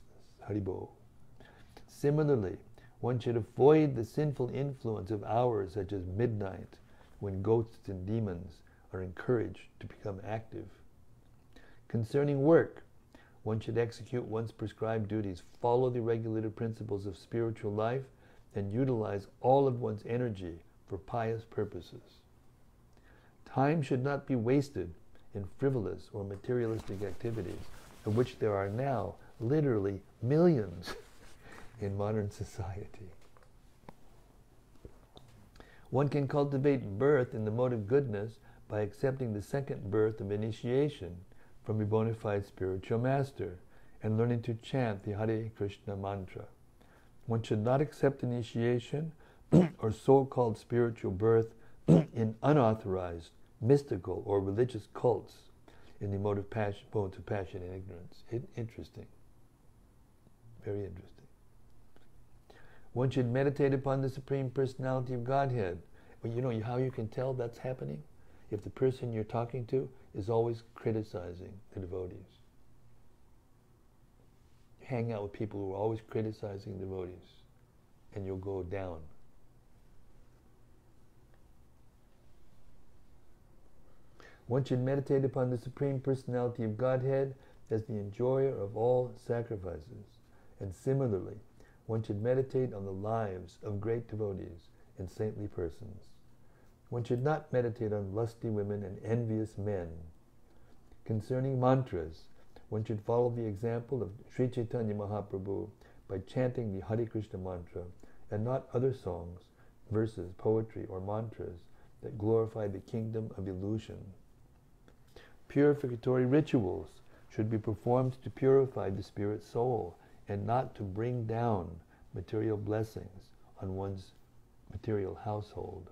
Haribol. Similarly, one should avoid the sinful influence of hours such as midnight, when ghosts and demons are encouraged to become active. Concerning work, one should execute one's prescribed duties, follow the regulated principles of spiritual life, and utilize all of one's energy for pious purposes. Time should not be wasted in frivolous or materialistic activities, of which there are now literally millions in modern society. One can cultivate birth in the mode of goodness by accepting the second birth of initiation from a bona fide spiritual master and learning to chant the Hare Krishna mantra. One should not accept initiation or so-called spiritual birth in unauthorized, mystical, or religious cults in the mode of passion and ignorance. Interesting. Very interesting. One should meditate upon the Supreme Personality of Godhead. Well, you know how you can tell that's happening? If the person you're talking to is always criticizing the devotees. Hang out with people who are always criticizing devotees, and you'll go down. One should meditate upon the Supreme Personality of Godhead as the enjoyer of all sacrifices. And similarly, one should meditate on the lives of great devotees and saintly persons. One should not meditate on lusty women and envious men. Concerning mantras, one should follow the example of Sri Chaitanya Mahaprabhu by chanting the Hare Krishna mantra and not other songs, verses, poetry, or mantras that glorify the kingdom of illusion. Purificatory rituals should be performed to purify the spirit soul and not to bring down material blessings on one's material household.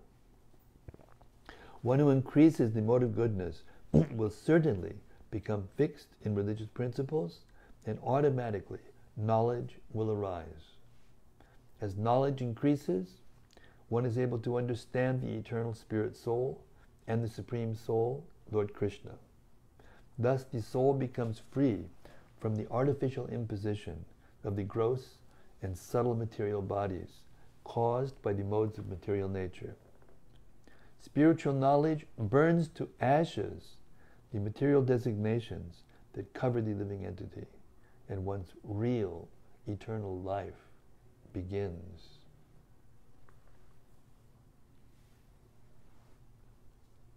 One who increases the mode of goodness will certainly become fixed in religious principles, and automatically knowledge will arise. As knowledge increases, one is able to understand the eternal spirit soul and the Supreme Soul, Lord Krishna. Thus the soul becomes free from the artificial imposition of the gross and subtle material bodies caused by the modes of material nature. Spiritual knowledge burns to ashes the material designations that cover the living entity, and one's real eternal life begins.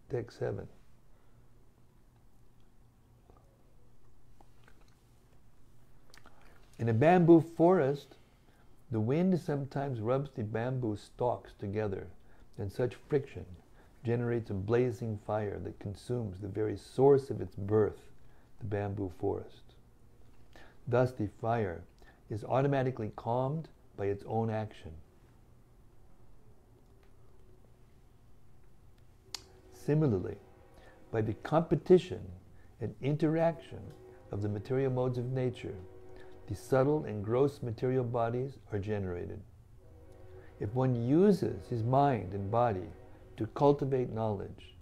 Text 7. In a bamboo forest, the wind sometimes rubs the bamboo stalks together, and such friction generates a blazing fire that consumes the very source of its birth, the bamboo forest. Thus the fire is automatically calmed by its own action. Similarly, by the competition and interaction of the material modes of nature, the subtle and gross material bodies are generated. If one uses his mind and body to cultivate knowledge,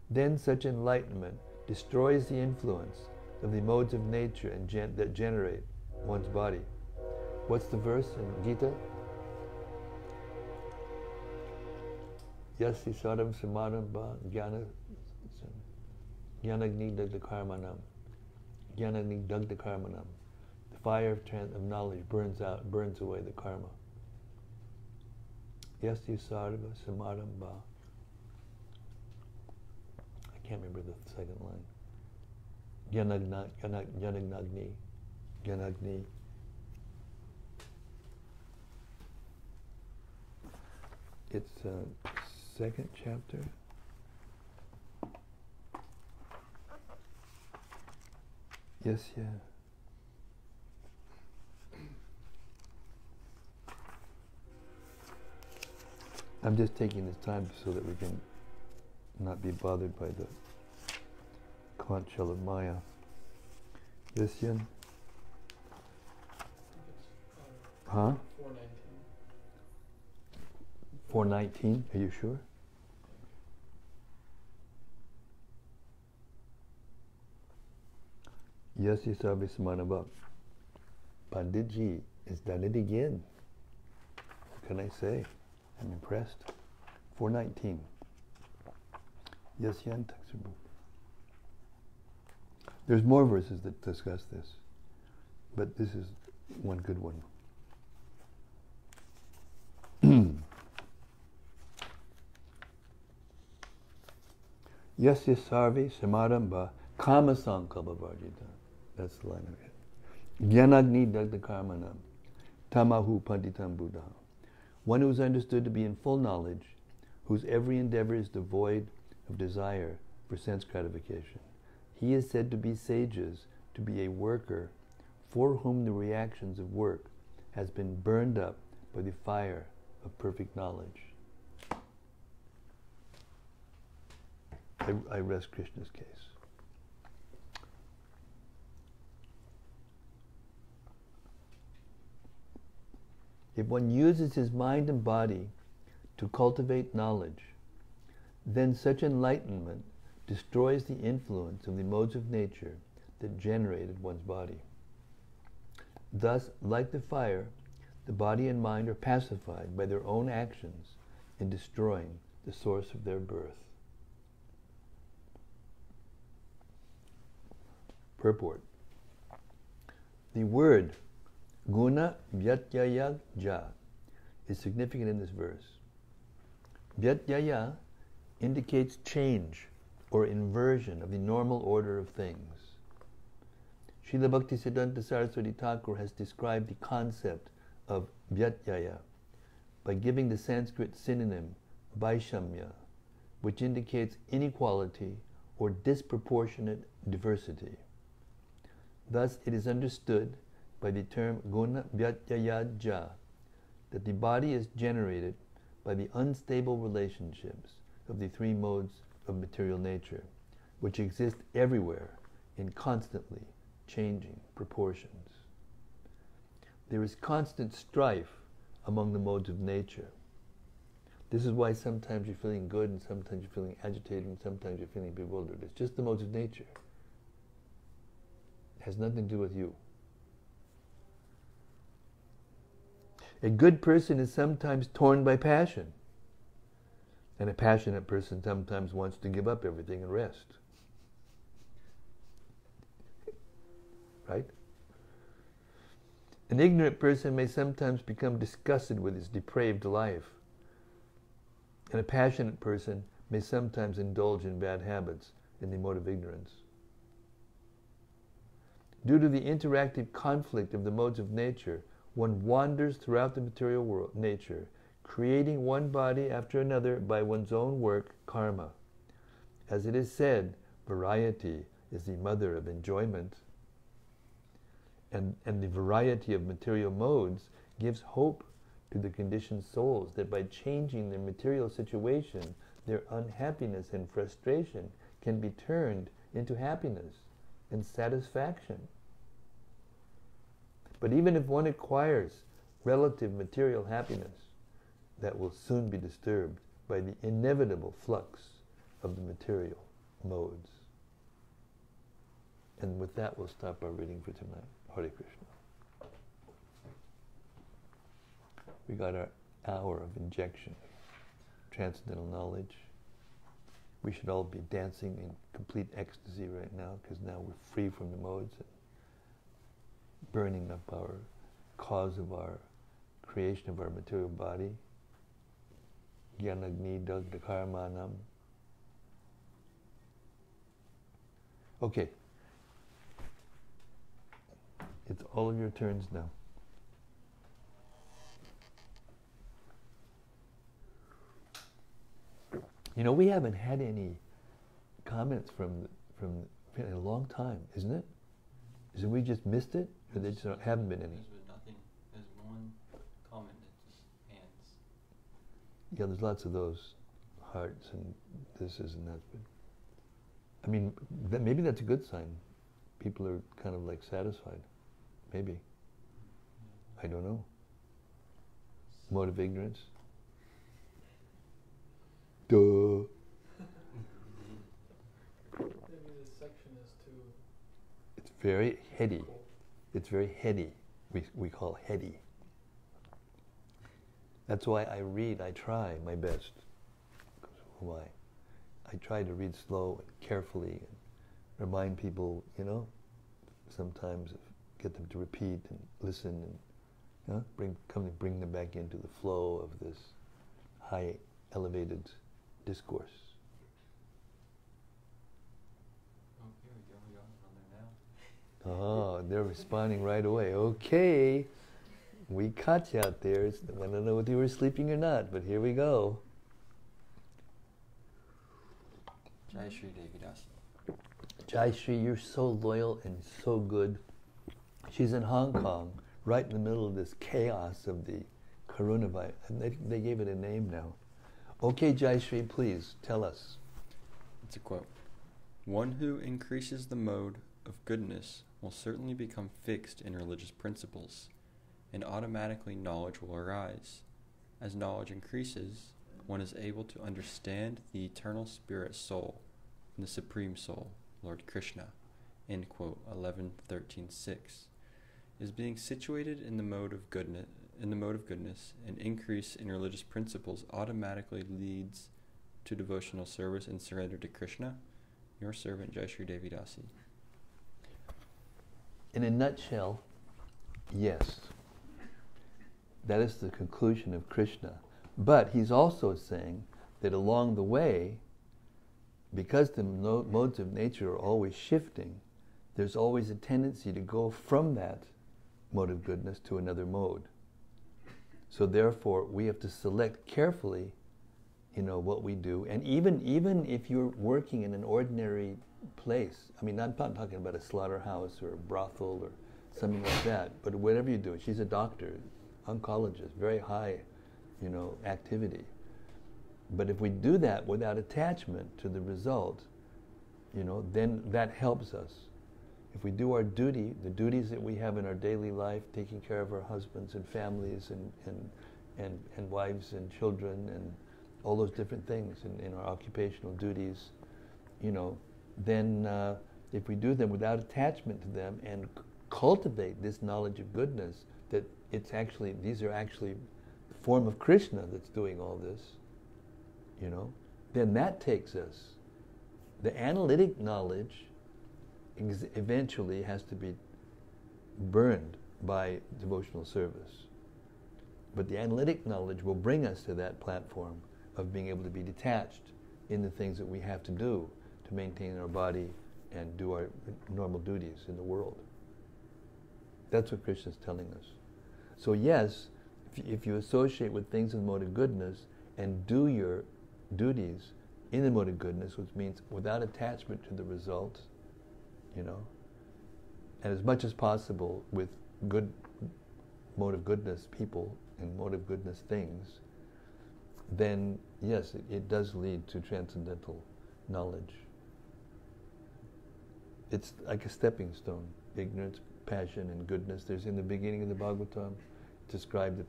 then such enlightenment destroys the influence of the modes of nature that generate one's body. What's the verse in Gita? Yasi sadam samadam ba jnanagni dagda karmanam. Jnanagni dagda karmanam. The fire of knowledge burns away the karma. Yasi sadam samadam ba. I can't remember the second line. Jnanagni. It's second chapter. Yes, yeah. I'm just taking this time so that we can not be bothered by the conch shell of Maya. Yes, Yen? Huh? 419, are you sure? Yes, Isabi Samanabha. Panditji has done it again. What can I say? I'm impressed. 419. Yes, Yan Taksubhu. There's more verses that discuss this, but this is one good one. Yasya sarvi samaramba kama sankalpa varjita. That's the line of it. Jnanagni dagda karmanam tamahu panditam buddha. One who is understood to be in full knowledge, whose every endeavor is devoid of desire for sense gratification. He is said to be sages, to be a worker for whom the reactions of work has been burned up by the fire of perfect knowledge. I rest Krishna's case. If one uses his mind and body to cultivate knowledge, then such enlightenment destroys the influence of the modes of nature that generated one's body. Thus, like the fire, the body and mind are pacified by their own actions in destroying the source of their birth. Purport. The word guna vyatyaya ja is significant in this verse. Vyatyaya indicates change or inversion of the normal order of things. Srila Bhaktisiddhanta Saraswati Thakur has described the concept of vyatyaya by giving the Sanskrit synonym vaishamya, which indicates inequality or disproportionate diversity. Thus, it is understood by the term guna vyatyaya ja that the body is generated by the unstable relationships of the three modes of material nature, which exist everywhere in constantly changing proportions. There is constant strife among the modes of nature. This is why sometimes you're feeling good and sometimes you're feeling agitated and sometimes you're feeling bewildered. It's just the modes of nature. It has nothing to do with you. A good person is sometimes torn by passion. And a passionate person sometimes wants to give up everything and rest. Right? An ignorant person may sometimes become disgusted with his depraved life. And a passionate person may sometimes indulge in bad habits in the mode of ignorance. Due to the interactive conflict of the modes of nature, one wanders throughout the material world, nature, creating one body after another by one's own work, karma. As it is said, variety is the mother of enjoyment. And the variety of material modes gives hope to the conditioned souls that by changing their material situation, their unhappiness and frustration can be turned into happiness and satisfaction. But even if one acquires relative material happiness, that will soon be disturbed by the inevitable flux of the material modes. And with that, we'll stop our reading for tonight. Hare Krishna. We got our hour of injection of transcendental knowledge. We should all be dancing in complete ecstasy right now, because now we're free from the modes and burning up our cause of our creation of our material body. Gyanagni dagda karmanam. Okay. It's all of your turns now. You know, we haven't had any comments from in a long time, isn't it? Isn't we just missed it? Or there just haven't been any? There's been nothing. There's one comment that just hands. Yeah, there's lots of those hearts and this is and that. But I mean, maybe that's a good sign. People are kind of like satisfied. Maybe. I don't know. Mode of ignorance. Duh. Maybe this section is too... It's very heady. It's very heady. We call heady. That's why I read, I try my best. Why? I try to read slow and carefully and remind people, you know, sometimes get them to repeat and listen and bring them back into the flow of this high elevated discourse. Oh, here we go. We got it on there now. Oh, they're responding right away. Okay, we caught you out there. I don't know whether you were sleeping or not, but here we go. Jai Shri Devidasi. Jai Shri, you're so loyal and so good. She's in Hong Kong, right in the middle of this chaos of the coronavirus. And they gave it a name now. Okay, Jai Shri, please tell us. It's a quote. One who increases the mode of goodness will certainly become fixed in religious principles, and automatically knowledge will arise. As knowledge increases, one is able to understand the eternal spirit soul and the supreme soul, Lord Krishna. End quote. 11.13.6 is being situated in the mode of goodness. An increase in religious principles automatically leads to devotional service and surrender to Krishna. Your servant, Jai Shri Devidasi. In a nutshell, yes. That is the conclusion of Krishna. But he's also saying that along the way, because the modes of nature are always shifting, there's always a tendency to go from that mode of goodness to another mode. So therefore, we have to select carefully, you know, what we do. And even if you're working in an ordinary place, I mean, I'm not talking about a slaughterhouse or a brothel or something like that, but whatever you do, she's a doctor, oncologist, very high, you know, activity. But if we do that without attachment to the result, you know, then that helps us. If we do our duty, the duties that we have in our daily life, taking care of our husbands and families and wives and children and all those different things in our occupational duties, you know, then if we do them without attachment to them and cultivate this knowledge of goodness, that these are actually the form of Krishna that's doing all this, you know, then that takes us. The analytic knowledge eventually has to be burned by devotional service. But the analytic knowledge will bring us to that platform of being able to be detached in the things that we have to do to maintain our body and do our normal duties in the world. That's what Krishna is telling us. So yes, if you associate with things in the mode of goodness and do your duties in the mode of goodness, which means without attachment to the result, you know, and as much as possible with good mode of goodness people and mode of goodness things, then yes, it does lead to transcendental knowledge. It's like a stepping stone. Ignorance, passion, and goodness. There's in the beginning of the Bhagavatam described that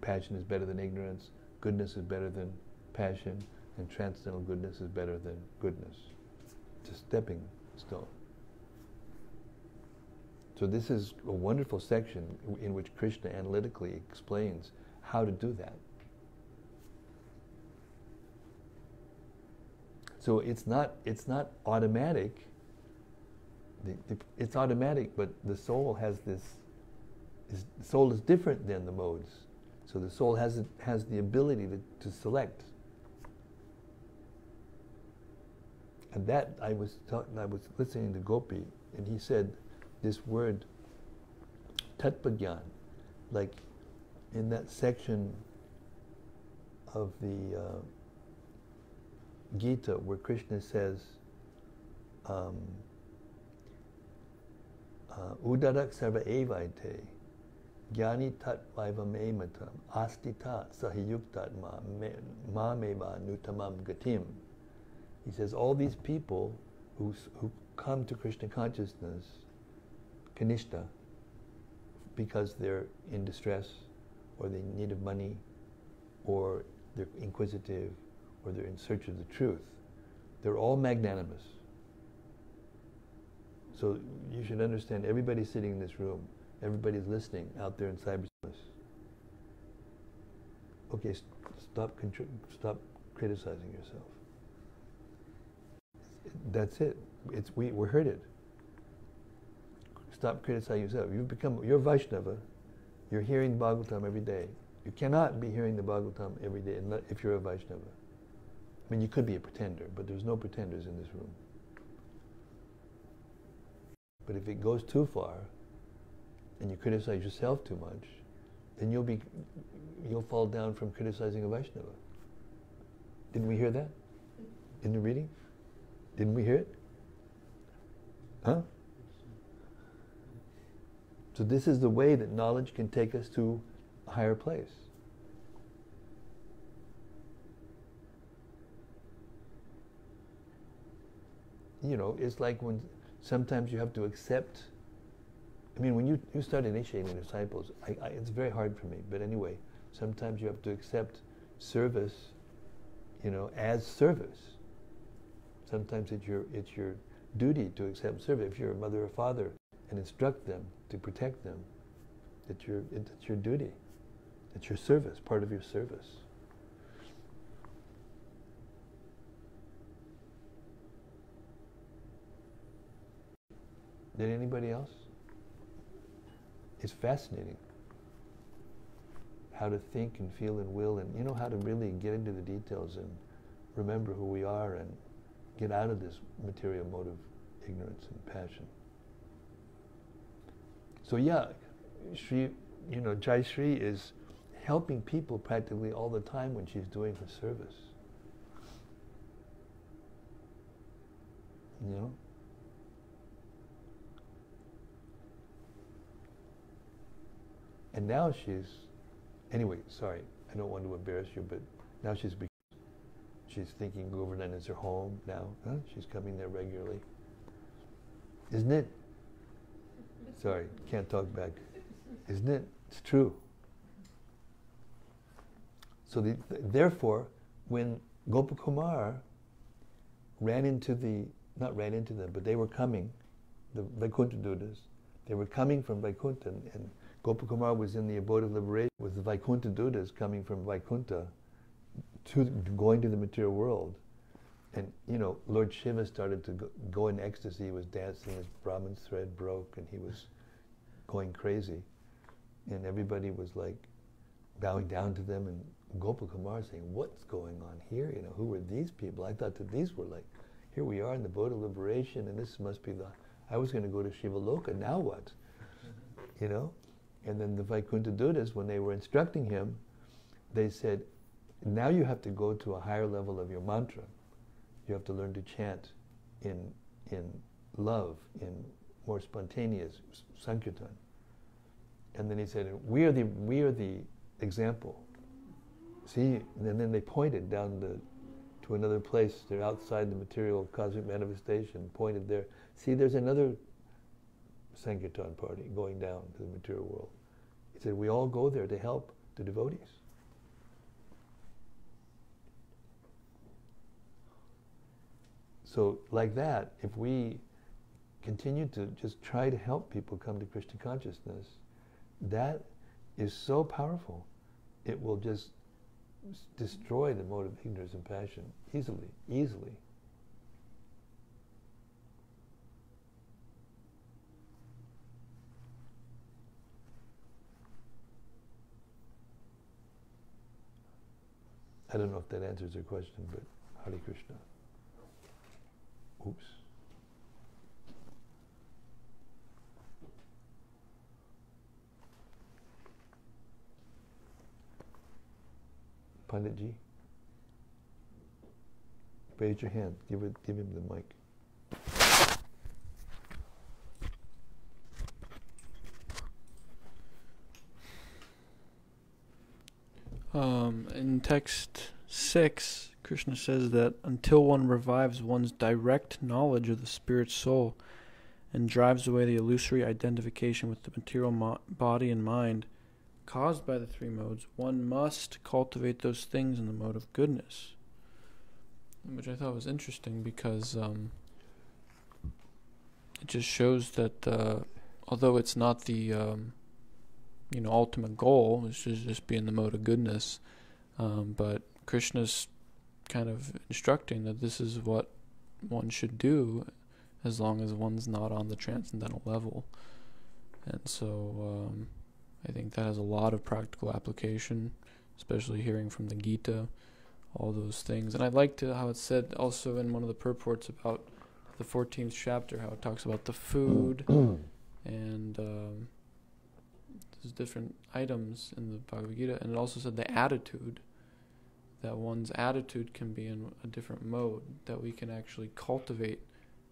passion is better than ignorance, goodness is better than passion, and transcendental goodness is better than goodness. It's a stepping stone. So this is a wonderful section in which Krishna analytically explains how to do that. So it's not automatic. It's automatic, but the soul has this. The soul is different than the modes, so the soul has the ability to select. And that I was listening to Gopi, and he said this word tattvagyan, like in that section of the Gita where Krishna says, Udarak sarva evaite, jnani tat vaivam ematam, astita sahiyuktatma mameva nutamam gatim. He says all these people who come to Krishna consciousness, kanishta, because they're in distress, or they need of money, or they're inquisitive, or they're in search of the truth, they're all magnanimous. So you should understand, everybody sitting in this room, everybody's listening out there in cyberspace. Okay, stop criticizing yourself. That's it. We're hurted. Stop criticizing yourself. You're Vaishnava. You're hearing Bhagavatam every day. You cannot be hearing the Bhagavatam every day if you're a Vaishnava. I mean, you could be a pretender, but there's no pretenders in this room. But if it goes too far, and you criticize yourself too much, then you'll fall down from criticizing a Vaishnava. Didn't we hear that in the reading? Didn't we hear it? Huh? So this is the way that knowledge can take us to a higher place. You know, it's like when sometimes you have to accept. I mean, when you start initiating disciples, it's very hard for me. But anyway, sometimes you have to accept service, you know, as service. Sometimes it's your duty to accept service. If you're a mother or father, and instruct them to protect them, it's your duty. It's your service, part of your service. Did anybody else? It's fascinating how to think and feel and will, and how to really get into the details and remember who we are and get out of this material mode of ignorance and passion. So yeah, Shri, Jai Shri is helping people practically all the time when she's doing her service. And now anyway, sorry, I don't want to embarrass you, but now she's thinking Govardhan is her home now. Huh? She's coming there regularly. Isn't it? Sorry, can't talk back. Isn't it? It's true. So therefore, when Gopakumar not ran into them, but they were coming, the Vaikuntha Dutas, they were coming from Vaikuntha, and Gopakumar was in the abode of liberation with the Vaikuntha Dutas coming from Vaikuntha going to the material world. And, Lord Shiva started to go in ecstasy. He was dancing, his Brahman's thread broke, and he was going crazy. And everybody was like bowing down to them, and Gopakumar saying, what's going on here? Who were these people? I thought that these were like, here we are in the boat of liberation, and this must be I was going to go to Shiva Loka, now what? And then the Vaikuntha Dutas, when they were instructing him, they said, now you have to go to a higher level of your mantra. You have to learn to chant in love, in more spontaneous sankirtan. And then he said, we are the example. See, and then they pointed down to another place. They're outside the material cosmic manifestation, pointed there. See, there's another sankirtan party going down to the material world. He said, we all go there to help the devotees. So like that, if we continue to just try to help people come to Krishna consciousness, that is so powerful. it will just destroy the mode of ignorance and passion easily. I don't know if that answers your question, but Hare Krishna. Oops. Panditji, raise your hand. Give him the mic. In text 6, Krishna says that until one revives one's direct knowledge of the spirit soul and drives away the illusory identification with the material body and mind caused by the three modes, one must cultivate those things in the mode of goodness. Which I thought was interesting because it just shows that although it's not the ultimate goal, it should just be in the mode of goodness, but Krishna's kind of instructing that this is what one should do as long as one's not on the transcendental level. And so I think that has a lot of practical application, especially hearing from the Gita, all those things. And I liked how it said also in one of the purports about the 14th chapter, how it talks about the food and there's different items in the Bhagavad Gita, and it also said the attitude, that one's attitude can be in a different mode, that we can actually cultivate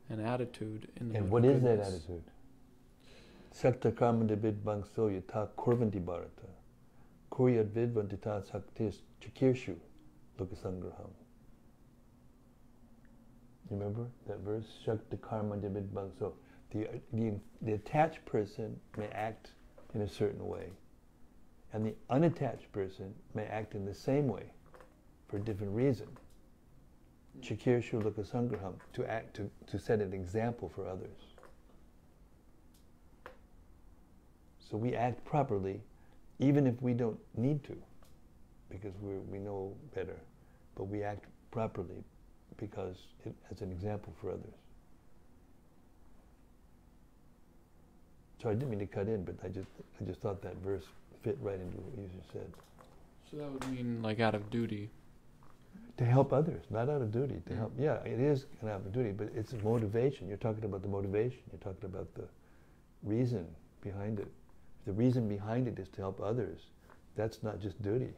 an attitude in the And mode what of is that goodness. attitude? Sakta karmanda vidbangso yata kurvanti bharata kuryat vidvantita saktis chikirshu lokasangraham. Remember that verse? Shakta karmanda vidbangso. The attached person may act in a certain way, and the unattached person may act in the same way for a different reason. Chikirshu lokasangraham, to set an example for others. So we act properly, even if we don't need to, because we know better. But we act properly because it as an example for others. So I didn't mean to cut in, but I just thought that verse fit right into what you just said. So that would mean like out of duty. To help others, not out of duty. To help, yeah, it is an out of duty, but it's a motivation. You're talking about the motivation. You're talking about the reason behind it. The reason behind it is to help others. That's not just duty.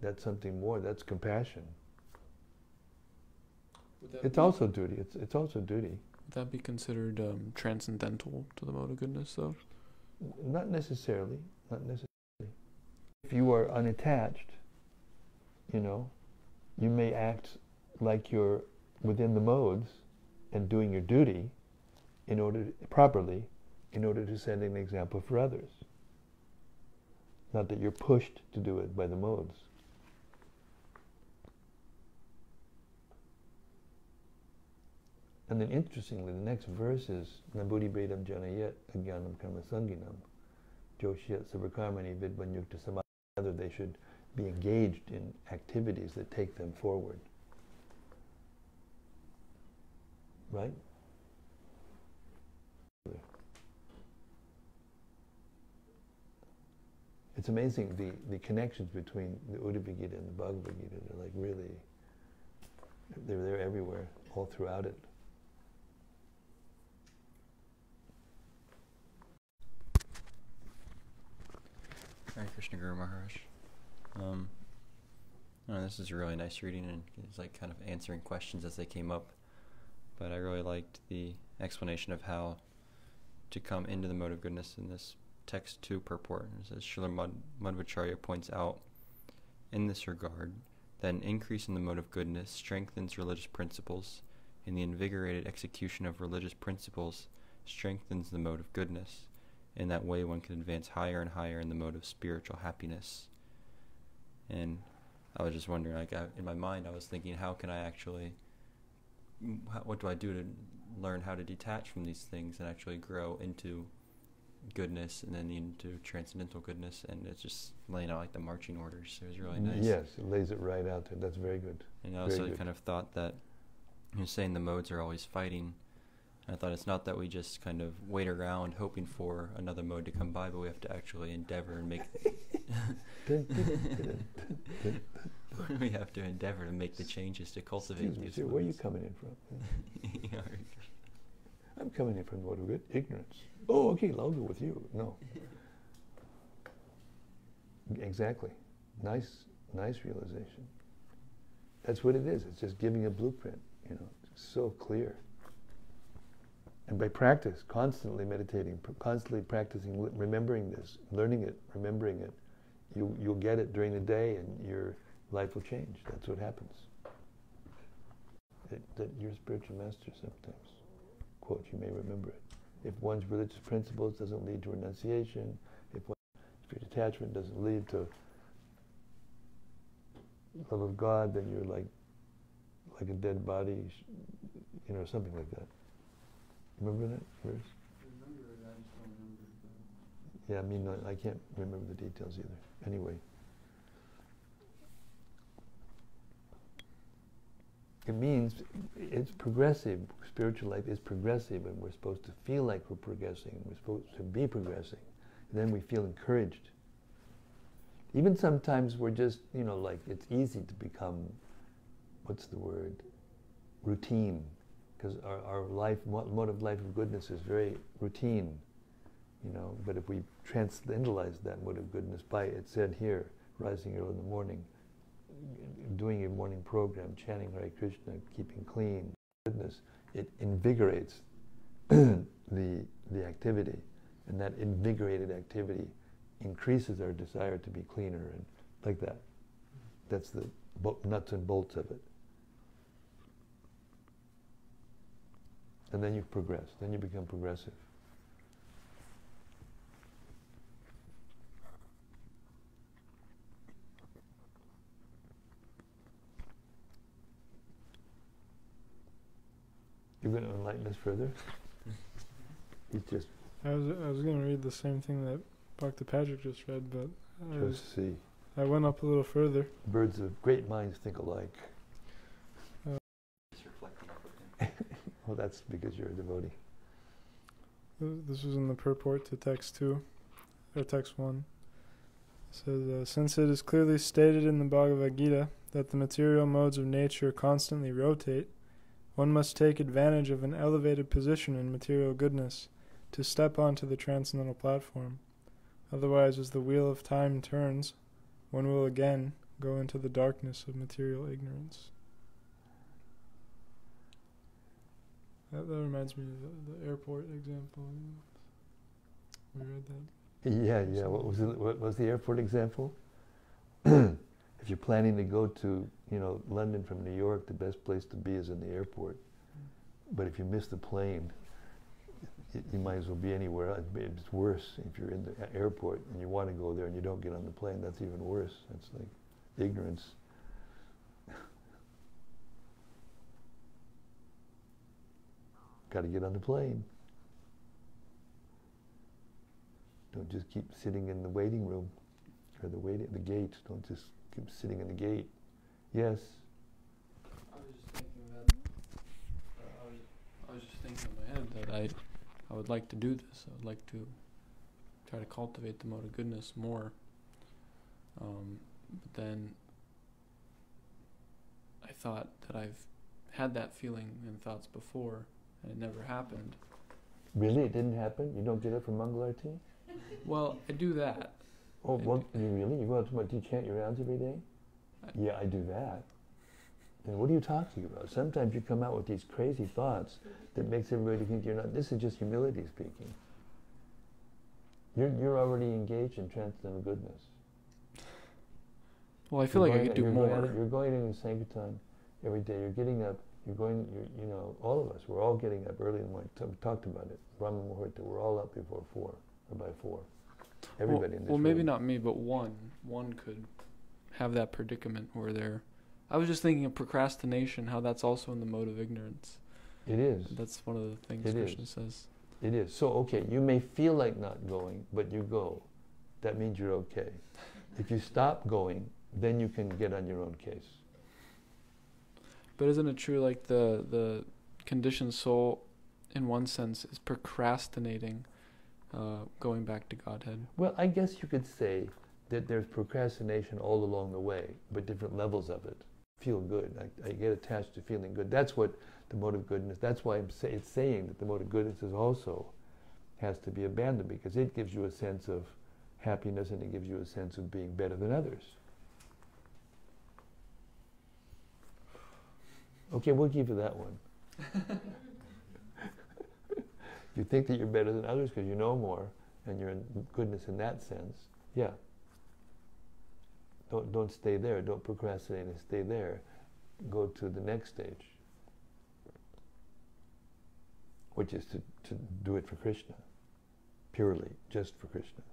That's something more. That's compassion. It's also duty. It's also duty. Would that be considered transcendental to the mode of goodness, though? Not necessarily. Not necessarily. If you are unattached, you may act like you're within the modes and doing your duty properly in order to set an example for others. Not that you're pushed to do it by the modes. And then interestingly, the next verse is Nabudi Bedam Janayet Agyanam Karma Sanginam Joshyat Sabrakarmani Vidvanyukta Samadhi. Rather, they should be engaged in activities that take them forward. Right? It's amazing the connections between the Uddhava Gita and the Bhagavad Gita. They're like really, they're there everywhere, all throughout it. Hare Krishna Guru Maharaj. This is a really nice reading, and it's like kind of answering questions as they came up. But I really liked the explanation of how to come into the mode of goodness in this text 2 purport. As Srila Madhvacharya points out in this regard, that an increase in the mode of goodness strengthens religious principles, and the invigorated execution of religious principles strengthens the mode of goodness. In that way, one can advance higher and higher in the mode of spiritual happiness. And I was just wondering, in my mind, I was thinking, how can I actually, what do I do to learn how to detach from these things and actually grow into goodness and then into transcendental goodness, and it's just laying out like the marching orders. It was really nice. Yes, it lays it right out there. That's very good. And I also kind of thought that you're saying the modes are always fighting. I thought it's not that we just kind of wait around hoping for another mode to come by, but we have to actually endeavor and make we have to endeavor to make the changes to cultivate these modes. Where are you coming in from? I'm coming in from what? Ignorance. Oh, okay, I'll go with you. No. Exactly. Nice realization. That's what it is. It's just giving a blueprint, It's so clear. And by practice, constantly meditating, constantly practicing, remembering this, learning it, remembering it, you'll get it during the day and your life will change. That's what happens. That your spiritual master sometimes quote, you may remember it. If one's religious principles doesn't lead to renunciation, if one's spiritual attachment doesn't lead to love of God, then you're like a dead body, something like that. Remember that verse? I remember it, I just don't remember it. Yeah, I mean, I can't remember the details either. Anyway. It means it's progressive. Spiritual life is progressive, and we're supposed to feel like we're progressing, and we're supposed to be progressing. And then we feel encouraged. Even sometimes we're just, it's easy to become, routine. Because our life, mode of life of goodness is very routine, But if we transcendentalize that mode of goodness by, it said here, rising early in the morning, doing your morning program, chanting Hare Krishna, keeping clean, goodness, it invigorates the activity, and that invigorated activity increases our desire to be cleaner, and like that. That's the nuts and bolts of it. And then you progress. Then you become progressive. You're going to enlighten us further? He's just... I was going to read the same thing that Dr. Patrick just read, but I went up a little further. Birds of great minds think alike. Well, that's because you're a devotee. This was in the purport to text 2, or text 1. It says, since it is clearly stated in the Bhagavad Gita that the material modes of nature constantly rotate, one must take advantage of an elevated position in material goodness to step onto the transcendental platform. Otherwise, as the wheel of time turns, one will again go into the darkness of material ignorance. That reminds me of the airport example. We read that. Yeah. What was the airport example? If you're planning to go to, London from New York, the best place to be is in the airport. But if you miss the plane, you might as well be anywhere. It's worse if you're in the airport and you want to go there and you don't get on the plane. That's even worse. That's like ignorance. Got to get on the plane. Don't just keep sitting in the waiting room or the gate. Don't just keep sitting in the gate. Yes. I was just thinking that. I was just thinking in my head that I would like to do this. I would like to try to cultivate the mode of goodness more. But then I thought that I've had that feeling and thoughts before. And it never happened. Really? It didn't happen? You don't get up from Mangal Arati? Well, I do that. Oh, well, you really? You go out to chant your rounds every day? Yeah, I do that. Then what are you talking about? Sometimes you come out with these crazy thoughts that makes everybody think you're not. This is just humility speaking. You're already engaged in transcendental goodness. Well, I feel like I could do more. You're going in Sankirtan every day. You're getting up. All of us, we're all getting up early in the morning. We talked about it. Brahma Muhurta, we're all up before 4, or by 4. Everybody in this room. Maybe not me, but one could have that predicament where they're... I was just thinking of procrastination, how that's also in the mode of ignorance. It is. That's one of the things Krishna says. It is. So, okay, you may feel like not going, but you go. That means you're okay. If you stop going, then you can get on your own case. But isn't it true, like the conditioned soul, in one sense, is procrastinating going back to Godhead? Well, I guess you could say that there's procrastination all along the way, but different levels of it. Feel good. I get attached to feeling good. That's what the mode of goodness, that's why it's saying that the mode of goodness is also has to be abandoned, because it gives you a sense of happiness and it gives you a sense of being better than others. Okay, we'll give you that one. You think that you're better than others because you know more and you're in goodness in that sense. Yeah. Don't stay there. Don't procrastinate and stay there. Go to the next stage, which is to do it for Krishna, purely, just for Krishna.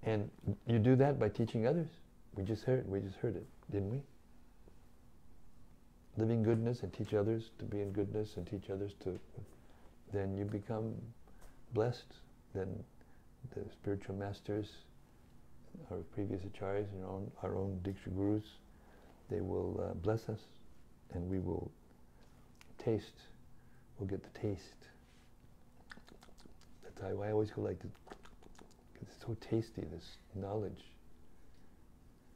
And you do that by teaching others. We just heard it, didn't we? Living goodness and teach others to be in goodness and teach others to, then you become blessed. Then the spiritual masters, our previous acharyas, our own Diksha Gurus, they will bless us and we will taste, we'll get the taste. That's how I always go like this. It's so tasty, this knowledge.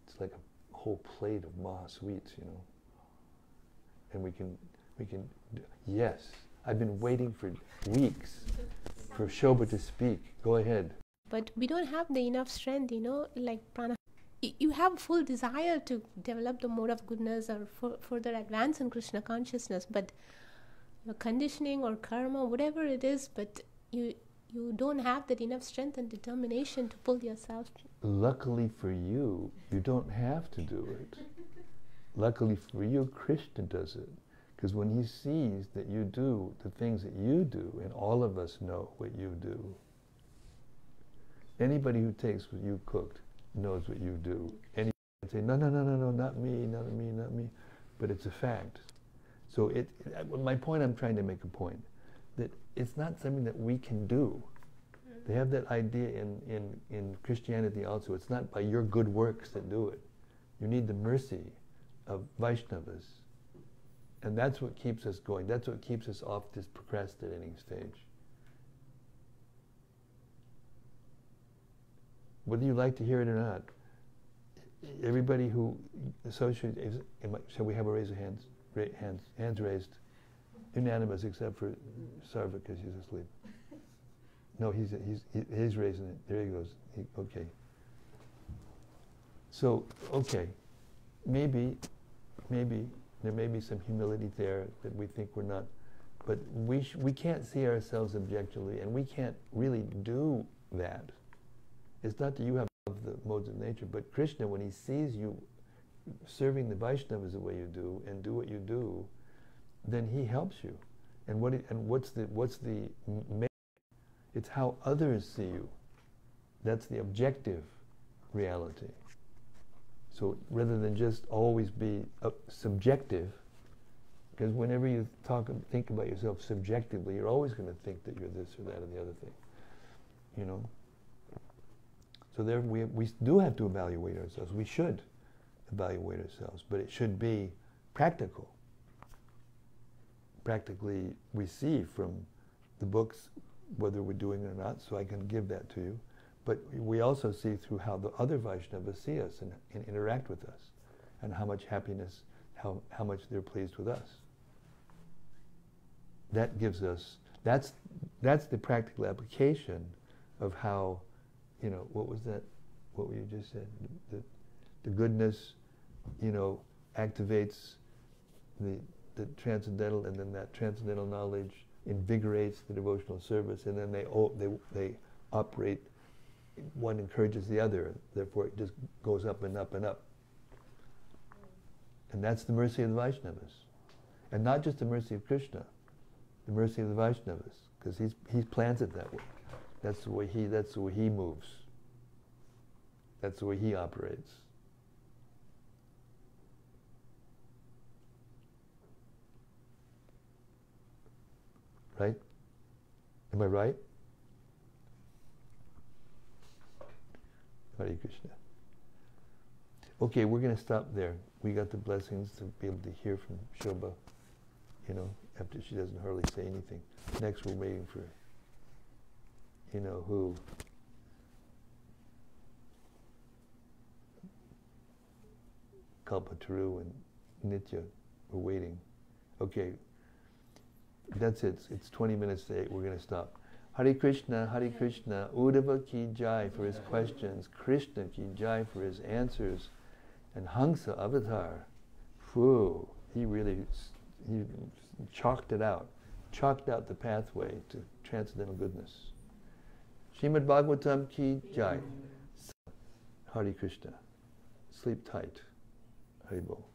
It's like a whole plate of Maha sweets, And we can, yes, I've been waiting for weeks for Shobha to speak. Go ahead. But we don't have the enough strength, like prana. You have full desire to develop the mode of goodness or further advance in Krishna consciousness, but your conditioning or karma, whatever it is, but you don't have that enough strength and determination to pull yourself. Luckily for you, you don't have to do it. Luckily for you, Krishna does it. Because when he sees that you do the things that you do, and all of us know what you do, anybody who takes what you cooked knows what you do. Anybody can say, no, not me, not me, not me. But it's a fact. So my point, I'm trying to make a point, that it's not something that we can do. They have that idea in Christianity also. It's not by your good works that do it. You need the mercy of Vaishnavas. And that's what keeps us going. That's what keeps us off this procrastinating stage. Whether you like to hear it or not, everybody who associates, shall we have a raise of hands? Hands raised. Unanimous except for Sarva because he's asleep. No, he's raising it. There he goes. Okay. So, okay. Maybe there may be some humility there that we think we're not, but we can't see ourselves objectively, and we can't really do that. It's not that you have the modes of nature, but Krishna, when he sees you serving the Vaishnavas the way you do and do what you do, then he helps you. And what's the it's how others see you. That's the objective reality. So rather than just always be subjective, because whenever you think about yourself subjectively, you're always going to think that you're this or that or the other thing, So there we do have to evaluate ourselves. We should evaluate ourselves, but it should be practical. Practically receive from the books whether we're doing it or not, so I can give that to you. But we also see through how the other Vaishnavas see us and interact with us, and how much happiness, how much they're pleased with us. That gives us, that's the practical application of how, what was that, what you just said? The goodness, activates the transcendental, and then that transcendental knowledge invigorates the devotional service, and then they operate. One encourages the other, therefore it just goes up and up and up. And that's the mercy of the Vaishnavas. And not just the mercy of Krishna, the mercy of the Vaishnavas, because he plans it that way. That's the way he moves. That's the way he operates. Right? Am I right? Hare Krishna. Okay, we're going to stop there. We got the blessings to be able to hear from Shobha, you know, after she doesn't hardly say anything. Next, we're waiting for, you know, who? Kalpataru and Nitya. We're waiting. Okay, that's it. It's 20 minutes to 8. We're going to stop. Hare Krishna, Hare Krishna. Uddhava ki jai for his questions. Krishna ki jai for his answers. And Hansa Avatar, whew, he chalked out the pathway to transcendental goodness. Srimad-Bhagavatam ki jai. Hare Krishna. Sleep tight. Hare Bol.